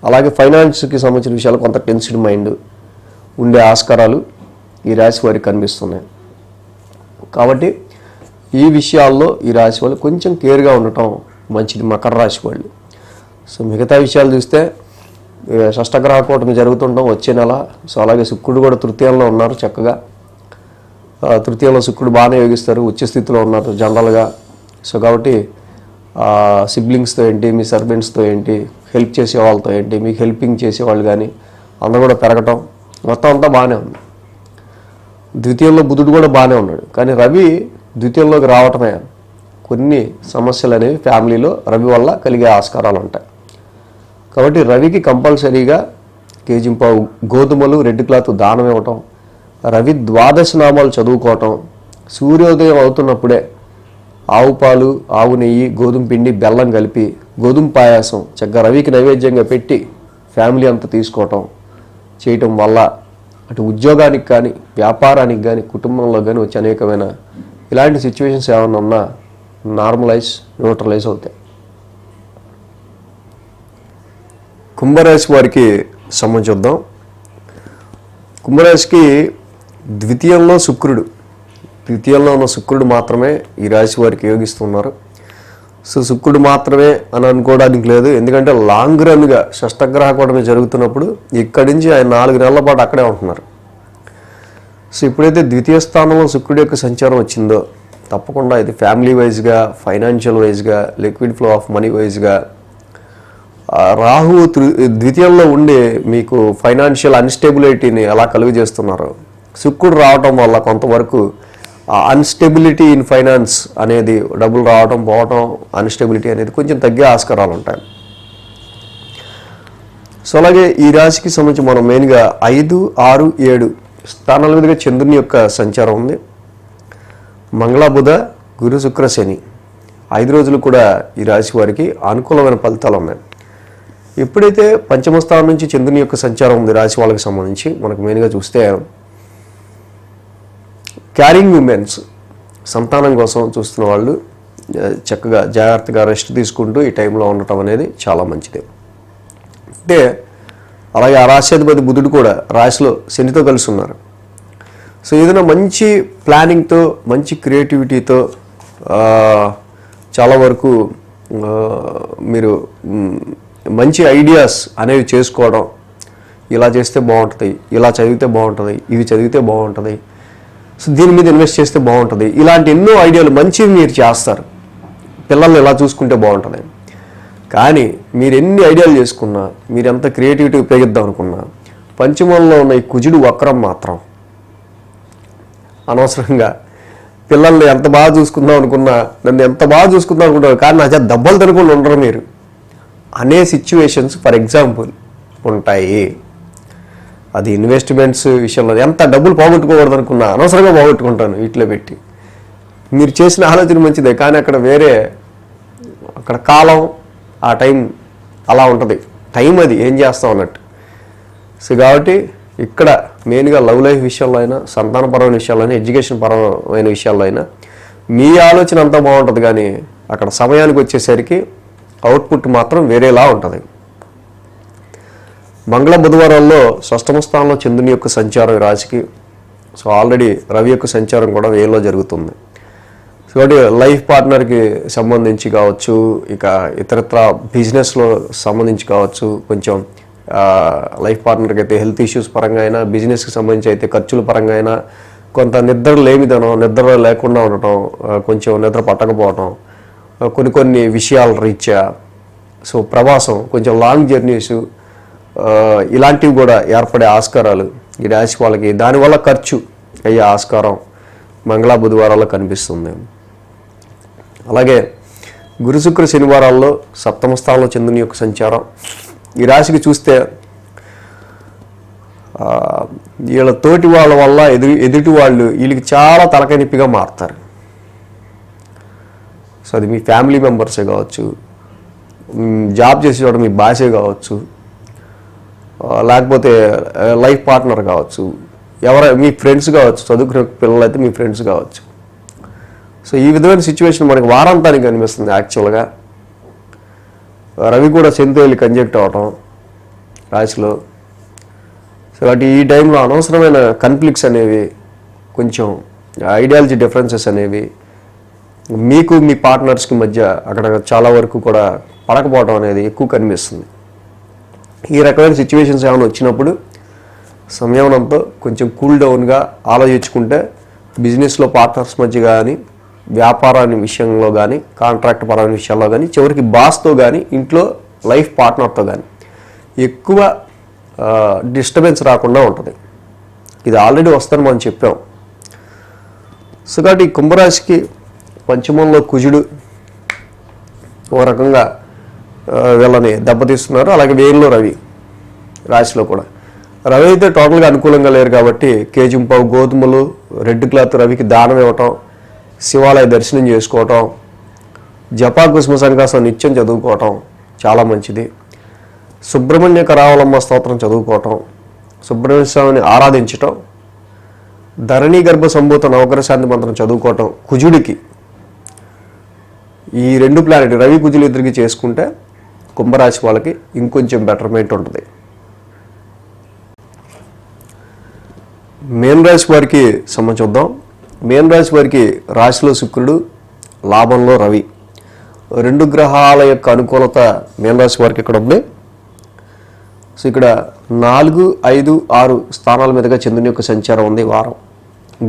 అలాగే ఫైనాన్స్కి సంబంధించిన విషయాలు కొంత టెన్స్డ్ మైండ్ ఉండే ఆస్కారాలు ఈ రాశి వారికి కనిపిస్తున్నాయి. కాబట్టి ఈ విషయాల్లో ఈ రాశి వాళ్ళు కొంచెం కేర్గా ఉండటం మంచిది మకర రాశి వాళ్ళు. సో మిగతా విషయాలు చూస్తే షష్టగ్రహ కూటమి జరుగుతుండడం వచ్చే నెల. సో అలాగే శుక్రుడు కూడా తృతీయంలో ఉన్నారు, చక్కగా తృతీయంలో శుక్రుడు బాగానే యోగిస్తారు, ఉచ్చ స్థితిలో ఉన్నారు జనరల్గా. సో కాబట్టి సిబ్లింగ్స్తో ఏంటి, మీ సర్వెంట్స్తో ఏంటి, హెల్ప్ చేసే వాళ్ళతో ఏంటి, మీకు హెల్పింగ్ చేసేవాళ్ళు కానీ అందరూ కూడా పెరగటం, మొత్తం అంతా బాగానే ఉంది. ద్వితీయంలో బుధుడు కూడా బాగానే ఉన్నాడు, కానీ రవి ద్వితీయంలోకి రావటమే కొన్ని సమస్యలు అనేవి ఫ్యామిలీలో రవి వల్ల కలిగే ఆస్కారాలు ఉంటాయి. కాబట్టి రవికి కంపల్సరీగా కేజింపావు గోధుమలు, రెడ్ క్లాత్ దానం ఇవ్వటం, రవి ద్వాదశ నామాలు చదువుకోవటం, సూర్యోదయం అవుతున్నప్పుడే ఆవు పాలు, ఆవు నెయ్యి, గోధుమ పిండి, బెల్లం కలిపి గోధుమ పాయాసం చక్కగా రవికి నైవేద్యంగా పెట్టి ఫ్యామిలీ అంతా తీసుకోవటం చేయటం వల్ల అటు ఉద్యోగానికి కానీ, వ్యాపారానికి కానీ, కుటుంబంలో కానీ వచ్చే అనేకమైన ఇలాంటి సిచ్యువేషన్స్ ఏమన్నా ఉన్నా న్యూట్రలైజ్ అవుతాయి. కుంభరాశి వారికి సంబంధించుద్దాం. కుంభరాశికి ద్వితీయంలో ఉన్న శుక్రుడు మాత్రమే ఈ రాశి వారికి యోగిస్తున్నారు. సో శుక్రుడు మాత్రమే అని అనుకోవడానికి లేదు, ఎందుకంటే లాంగ్ రన్గా షష్టగ్రహ కూటమి జరుగుతున్నప్పుడు ఇక్కడి నుంచి ఆయన 4 నెలల పాటు అక్కడే ఉంటున్నారు. సో ఎప్పుడైతే ద్వితీయ స్థానంలో శుక్రుడి యొక్క సంచారం వచ్చిందో తప్పకుండా ఇది ఫ్యామిలీ వైజ్గా, ఫైనాన్షియల్ వైజ్గా, లిక్విడ్ ఫ్లో ఆఫ్ మనీ వైజ్గా, రాహు ద్వితీయంలో ఉండి మీకు ఫైనాన్షియల్ అన్స్టెబిలిటీని ఎలా కలుగు చేస్తున్నారు. శుక్రుడు రావటం వల్ల కొంతవరకు అన్స్టెబిలిటీ ఇన్ ఫైనాన్స్ అనేది, డబ్బులు రావటం పోవటం, అన్స్టెబిలిటీ అనేది కొంచెం తగ్గే ఆస్కారాలు ఉంటాయి. సో అలాగే ఈ రాశికి సంబంధించి మనం మెయిన్గా 5, 6, 7 స్థానాల మీదుగా చంద్రుని యొక్క సంచారం ఉంది. మంగళ, బుధ, గురు, శుక్ర, శని 5 రోజులు కూడా ఈ రాశి వారికి అనుకూలమైన ఫలితాలు ఉన్నాయి. ఎప్పుడైతే పంచమ స్థానం నుంచి చంద్రుని యొక్క సంచారం ఉంది రాశి వాళ్ళకి సంబంధించి మనకు మెయిన్గా చూస్తే క్యారింగ్ ఉమెన్స్, సంతానం కోసం చూస్తున్న వాళ్ళు చక్కగా జాగ్రత్తగా రెస్ట్ తీసుకుంటూ ఈ టైంలో ఉండటం అనేది చాలా మంచిది. అంటే అలాగే ఆ రాశ్యాధిపతి బుధుడు కూడా రాశిలో శనితో కలిసి ఉన్నారు. సో ఏదైనా మంచి ప్లానింగ్తో, మంచి క్రియేటివిటీతో చాలా వరకు మీరు మంచి ఐడియాస్ అనేవి చేసుకోవడం, ఇలా చేస్తే బాగుంటుంది, ఇలా చదివితే బాగుంటుంది, ఇవి చదివితే బాగుంటుంది, సో దీని మీద ఇన్వెస్ట్ చేస్తే బాగుంటుంది, ఇలాంటి ఎన్నో ఐడియాలు మంచివి మీరు చేస్తారు. పిల్లల్ని ఎలా చూసుకుంటే బాగుంటుంది. కానీ మీరు ఎన్ని ఐడియాలు చేసుకున్నా, మీరు ఎంత క్రియేటివిటీ ఉపయోగిద్దాం అనుకున్నా, పంచమంలో ఉన్న ఈ కుజుడు వక్రం మాత్రం అనవసరంగా పిల్లల్ని ఎంత బాగా చూసుకుందాం అనుకున్నా, నన్ను ఎంత బాగా చూసుకుందాం అనుకుంటారు, కానీ నా చేత దెబ్బలు తినకుండా ఉండరు మీరు అనే సిచ్యువేషన్స్ ఫర్ ఎగ్జాంపుల్ ఉంటాయి. అది ఇన్వెస్ట్మెంట్స్ విషయంలో ఎంత డబ్బులు పోగొట్టుకోకూడదు అనుకున్నా అనవసరంగా పోగొట్టుకుంటాను వీటిలో పెట్టి. మీరు చేసిన ఆలోచన మంచిదే, కానీ అక్కడ కాలం, ఆ టైం అలా ఉంటుంది. టైం అది ఏం చేస్తాం అన్నట్టు. సో కాబట్టి ఇక్కడ మెయిన్గా లవ్ లైఫ్ విషయాల్లో అయినా, సంతానపరమైన విషయాల్లో అయినా, ఎడ్యుకేషన్ పరమైన విషయాల్లో అయినా మీ ఆలోచన అంతా బాగుంటుంది, కానీ అక్కడ సమయానికి వచ్చేసరికి అవుట్పుట్ మాత్రం వేరేలా ఉంటుంది. మంగళ, బుధవారాల్లో షష్టమ స్థానంలో చంద్రుని యొక్క సంచారం ఈ రాశికి. సో ఆల్రెడీ రవి యొక్క సంచారం కూడా వేలో జరుగుతుంది. సో కాబట్టి లైఫ్ పార్ట్నర్కి సంబంధించి కావచ్చు, ఇక ఇతరత్ర బిజినెస్లో సంబంధించి కావచ్చు, కొంచెం లైఫ్ పార్ట్నర్కి అయితే హెల్త్ ఇష్యూస్ పరంగా అయినా, బిజినెస్కి సంబంధించి అయితే ఖర్చుల పరంగా అయినా, కొంత నిద్ర లేమిదనం, నిద్ర లేకుండా ఉండటం, కొంచెం నిద్ర పట్టకపోవటం, కొన్ని విషయాల రీత్యా, సో ప్రవాసం, కొంచెం లాంగ్ జర్నీస్, ఇలాంటివి కూడా ఏర్పడే ఆస్కారాలు ఈ రాశి వాళ్ళకి, దానివల్ల ఖర్చు అయ్యే ఆస్కారం మంగళ, బుధవారాల్లో కనిపిస్తుంది. అలాగే గురు, శుక్ర, శనివారాల్లో సప్తమ స్థానంలో చంద్రుని యొక్క సంచారం ఈ రాశికి చూస్తే వీళ్ళ తోటి వాళ్ళ వల్ల ఎదుటి వాళ్ళు వీళ్ళకి చాలా తలకాయనిప్పిగా మారుతారు. సో అది మీ ఫ్యామిలీ మెంబర్సే కావచ్చు, జాబ్ చేసేవాడు మీ బాసే కావచ్చు, లేకపోతే లైఫ్ పార్ట్నర్ కావచ్చు, మీ ఫ్రెండ్స్ కావచ్చు, చదువుకునే పిల్లలు అయితే మీ ఫ్రెండ్స్ కావచ్చు. సో ఈ విధమైన సిచ్యువేషన్ మనకి వారాంతానికి కనిపిస్తుంది. యాక్చువల్గా రవి కూడా శనితో వెళ్ళి కంజెక్ట్ అవ్వటం రాశిలో. సో కాబట్టి ఈ టైంలో అనవసరమైన కాన్ఫ్లిక్ట్స్ అనేవి, కొంచెం ఐడియాలజీ డిఫరెన్సెస్ అనేవి మీకు మీ పార్ట్నర్స్కి మధ్య అక్కడ చాలా వరకు కూడా పడకపోవడం అనేది ఎక్కువ కనిపిస్తుంది. ఈ రకమైన సిచ్యువేషన్స్ ఏమైనా వచ్చినప్పుడు సంయమనంతో కొంచెం కూల్ డౌన్గా ఆలోచించుకుంటే బిజినెస్లో పార్ట్నర్స్ మధ్య కానీ, వ్యాపారాన్ని విషయంలో కానీ, కాంట్రాక్ట్ పరమైన విషయాల్లో కానీ, చివరికి బాస్తో కానీ, ఇంట్లో లైఫ్ పార్ట్నర్తో కానీ ఎక్కువ డిస్టర్బెన్స్ రాకుండా ఉంటుంది. ఇది ఆల్రెడీ వస్తుందని మనం చెప్పాం. సో కాబట్టి ఈ కుంభరాశికి పంచమంలో కుజుడు ఒక రకంగా వీళ్ళని దెబ్బతీస్తున్నారు. అలాగే వేరులో రవి రాశిలో కూడా. రవి అయితే టోటల్గా అనుకూలంగా లేరు కాబట్టి కేజింపావు గోధుమలు, రెడ్ క్లాత్ రవికి దానం ఇవ్వటం, శివాలయ దర్శనం చేసుకోవటం, జపా కుసుమ సంకాసం నిత్యం చదువుకోవటం చాలా మంచిది. సుబ్రహ్మణ్య కరావలమ్మ స్తోత్రం చదువుకోవటం, సుబ్రహ్మణ్య స్వామిని ఆరాధించటం, ధరణి గర్భ సంభూత నవగ్రహ శాంతి మంత్రం చదువుకోవటం కుజుడికి. ఈ 2 ప్లానెట్ రవి కుజులు ఇద్దరికి చేసుకుంటే కుంభరాశి వాళ్ళకి ఇంకొంచెం బెటర్మెంట్ ఉంటుంది. మేన్ రాశి వారికి చూద్దాం. మేన్ రాశి వారికి రాశిలో శుక్రుడు, లాభంలో రవి, 2 గ్రహాల యొక్క అనుకూలత మేన్ రాశి వారికి ఇక్కడ ఉంది. సో ఇక్కడ 4, 5, 6 స్థానాల మీదుగా చంద్రుని యొక్క సంచారం ఉంది. వారం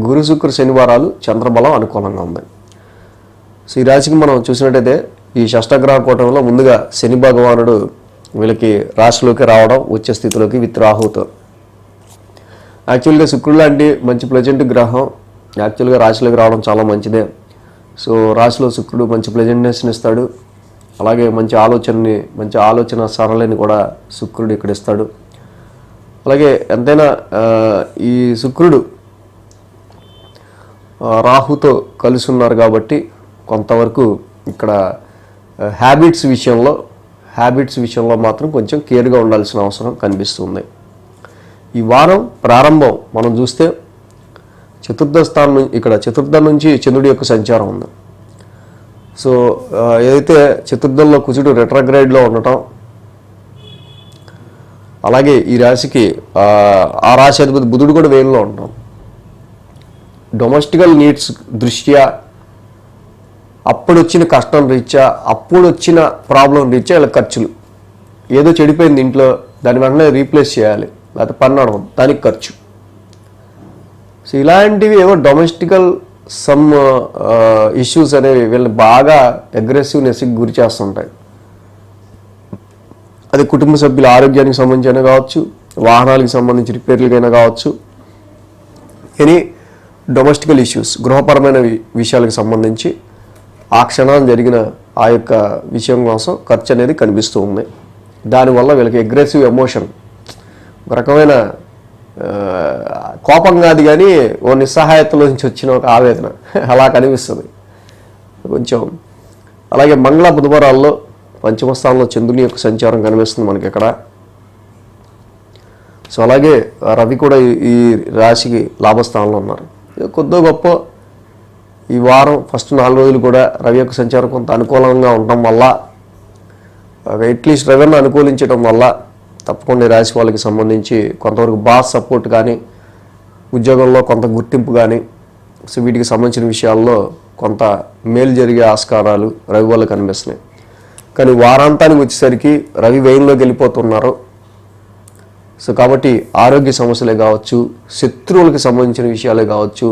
గురు శుక్ర శనివారాలు చంద్రబలం అనుకూలంగా ఉంది. సో ఈ రాశికి మనం చూసినట్టయితే ఈ షష్టగ్రహ కూటమిలో ముందుగా శని భగవానుడు వీళ్ళకి రాశిలోకి రావడం, వచ్చే స్థితిలోకి విత్ రాహుతో. యాక్చువల్గా శుక్రుడు లాంటి మంచి ప్లెజెంట్ గ్రహం యాక్చువల్గా రాశిలోకి రావడం చాలా మంచిదే. సో రాశిలో శుక్రుడు మంచి ప్లెజెంట్నెస్ని ఇస్తాడు. అలాగే మంచి ఆలోచన సరళిని కూడా శుక్రుడు ఇక్కడ ఇస్తాడు. అలాగే ఎంతైనా ఈ శుక్రుడు రాహుతో కలిసి ఉన్నారు కాబట్టి కొంతవరకు ఇక్కడ హ్యాబిట్స్ విషయంలో మాత్రం కొంచెం కేర్గా ఉండాల్సిన అవసరం కనిపిస్తుంది. ఈ వారం ప్రారంభం మనం చూస్తే చతుర్థం నుంచి చంద్రుడి యొక్క సంచారం ఉంది. సో ఏదైతే చతుర్థంలో కుజుడు రెట్రోగ్రేడ్లో ఉండటం, అలాగే ఈ రాశికి ఆ రాశి అధిపతి బుధుడు కూడా వేలులో ఉండటం, డొమెస్టికల్ నీడ్స్ దృష్ట్యా అప్పుడు వచ్చిన కష్టం రీత్యా, అప్పుడు వచ్చిన ప్రాబ్లం రీత్యా ఇలా ఖర్చులు, ఏదో చెడిపోయింది ఇంట్లో దాని వెంటనే రీప్లేస్ చేయాలి, లేకపోతే పని నడవదు దానికి ఖర్చు. సో ఇలాంటివి ఏవో డొమెస్టికల్ సమ్ ఇష్యూస్ అనేవి వీళ్ళని బాగా అగ్రెసివ్నెస్కి గురి చేస్తుంటాయి. అది కుటుంబ సభ్యుల ఆరోగ్యానికి సంబంధించిన కావచ్చు, వాహనాలకు సంబంధించి రిపేర్లకైనా కావచ్చు, ఎనీ డొమెస్టికల్ ఇష్యూస్ గృహపరమైన విషయాలకు సంబంధించి ఆ క్షణాన్ని జరిగిన ఆ యొక్క విషయం కోసం ఖర్చు అనేది కనిపిస్తూ ఉంది. దానివల్ల వీళ్ళకి అగ్రెసివ్ ఎమోషన్, ఒక రకమైన కోపం కాదు కానీ ఓ నిస్సహాయతలో నుంచి వచ్చిన ఒక ఆవేదన అలా కనిపిస్తుంది కొంచెం. అలాగే మంగళ బుధవారాల్లో పంచమ స్థానంలో చంద్రుని యొక్క సంచారం కనిపిస్తుంది మనకి ఇక్కడ. సో అలాగే రవి కూడా ఈ రాశికి లాభస్థానంలో ఉన్నారు. కొద్దో గొప్ప ఈ వారం ఫస్ట్ 4 రోజులు కూడా రవి యొక్క సంచారం కొంత అనుకూలంగా ఉండటం వల్ల, అట్లీస్ట్ రవిని అనుకూలించడం వల్ల తప్పకుండా ఈ రాశి వాళ్ళకి సంబంధించి కొంతవరకు బాస్ సపోర్ట్ కానీ, ఉద్యోగంలో కొంత గుర్తింపు కానీ, సో వీటికి సంబంధించిన విషయాల్లో కొంత మేలు జరిగే ఆస్కారాలు రవి వల్ల కనిపిస్తున్నాయి. కానీ వారాంతానికి వచ్చేసరికి రవి వ్యయంలోకి వెళ్ళిపోతున్నారు. సో కాబట్టి ఆరోగ్య సమస్యలే కావచ్చు, శత్రువులకి సంబంధించిన విషయాలే కావచ్చు,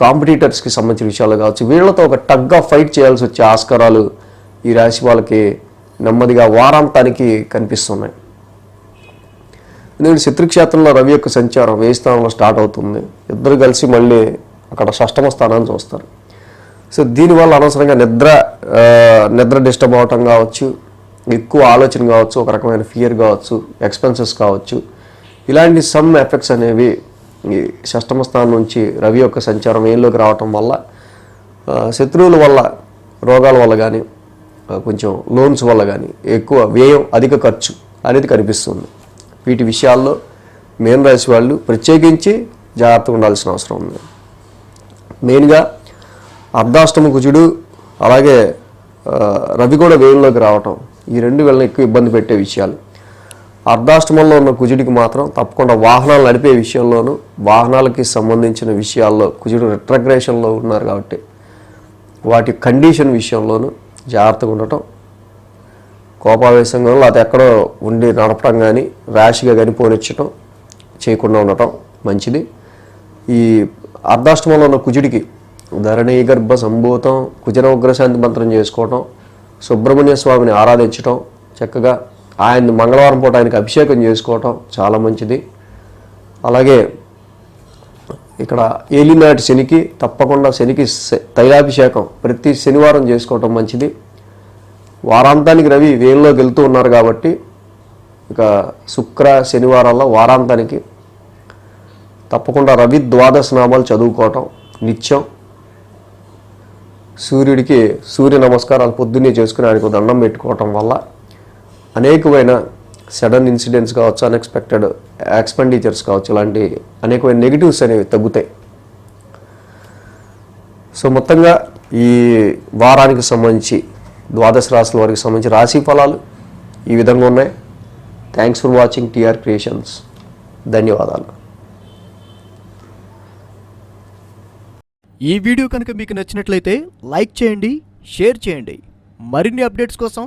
కాంపిటీటర్స్కి సంబంధించిన విషయాలు కావచ్చు, వీళ్ళతో ఒక టగ్గా ఫైట్ చేయాల్సి వచ్చే ఆస్కారాలు ఈ రాశి వాళ్ళకి నెమ్మదిగా వారాంతానికి కనిపిస్తున్నాయి. ఎందుకంటే శత్రుక్షేత్రంలో రవి యొక్క సంచారం 10 స్థానంలో స్టార్ట్ అవుతుంది. ఇద్దరు కలిసి మళ్ళీ అక్కడ షష్టమ స్థానాన్ని చూస్తారు. సో దీనివల్ల అనవసరంగా నిద్ర డిస్టర్బ్ అవటం కావచ్చు, ఎక్కువ ఆలోచన కావచ్చు, ఒక రకమైన ఫియర్ కావచ్చు, ఎక్స్పెన్సెస్ కావచ్చు, ఇలాంటి సమ్ ఎఫెక్ట్స్ అనేవి ఈ షష్టమ స్థానం నుంచి రవి యొక్క సంచారం ఏళ్ళలోకి రావటం వల్ల, శత్రువుల వల్ల, రోగాల వల్ల కానీ, కొంచెం లోన్స్ వల్ల కానీ ఎక్కువ వ్యయం, అధిక ఖర్చు అనేది కనిపిస్తుంది. వీటి విషయాల్లో మేన్ రాశి వాళ్ళు ప్రత్యేకించి జాగ్రత్తగా ఉండాల్సిన అవసరం ఉంది. మెయిన్గా అర్ధాష్టమ కుజుడు అలాగే రవి కూడా వేయంలోకి రావటం, ఈ 2 వీళ్ళని ఎక్కువ ఇబ్బంది పెట్టే విషయాలు. అర్ధాష్టమంలో ఉన్న కుజుడికి మాత్రం తప్పకుండా వాహనాలు నడిపే విషయంలోనూ, వాహనాలకి సంబంధించిన విషయాల్లో కుజుడు రెట్రగ్రేషన్లో ఉన్నారు కాబట్టి వాటి కండిషన్ విషయంలోనూ జాగ్రత్తగా ఉండటం, కోపావేశంగా లేకపోతే ఎక్కడో ఉండి నడపడం కానీ, ర్యాష్గా కానీ పోనిచ్చటం చేయకుండా ఉండటం మంచిది. ఈ అర్ధాష్టమంలో ఉన్న కుజుడికి ధరణి గర్భ సంభూతం కుజనవగ్రశాంతి మంత్రం చేసుకోవటం, సుబ్రహ్మణ్య స్వామిని ఆరాధించటం, చక్కగా ఆయన్ని మంగళవారం పూట ఆయనకి అభిషేకం చేసుకోవటం చాలా మంచిది. అలాగే ఇక్కడ ఏలినాటి శనికి తప్పకుండా శనికి తైలాభిషేకం ప్రతి శనివారం చేసుకోవటం మంచిది. వారాంతానికి రవి వేలులోకి వెళ్తూ ఉన్నారు కాబట్టి ఇక శుక్ర శనివారాల్లో వారాంతానికి తప్పకుండా రవి ద్వాదశ నామాలు చదువుకోవటం నిత్యం. సూర్యుడికి సూర్య నమస్కారాలు పొద్దున్నే చేసుకుని ఆయనకు దండం పెట్టుకోవటం వల్ల అనేకమైన సడన్ ఇన్సిడెంట్స్ కావచ్చు, అన్ఎక్స్పెక్టెడ్ ఎక్స్పెండిచర్స్ కావచ్చు, ఇలాంటి అనేకమైన నెగిటివ్స్ అనేవి తగ్గుతాయి. సో మొత్తంగా ఈ వారానికి సంబంధించి ద్వాదశ రాశుల వారికి సంబంధించి రాశి ఫలాలు ఈ విధంగా ఉన్నాయి. Thanks for watching TR creations. ధన్యవాదాలు. ఈ వీడియో కనుక మీకు నచ్చినట్లయితే లైక్ చేయండి, షేర్ చేయండి. మరిన్ని అప్డేట్స్ కోసం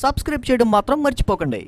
సబ్స్క్రైబ్ చేయడం మాత్రం మర్చిపోకండి.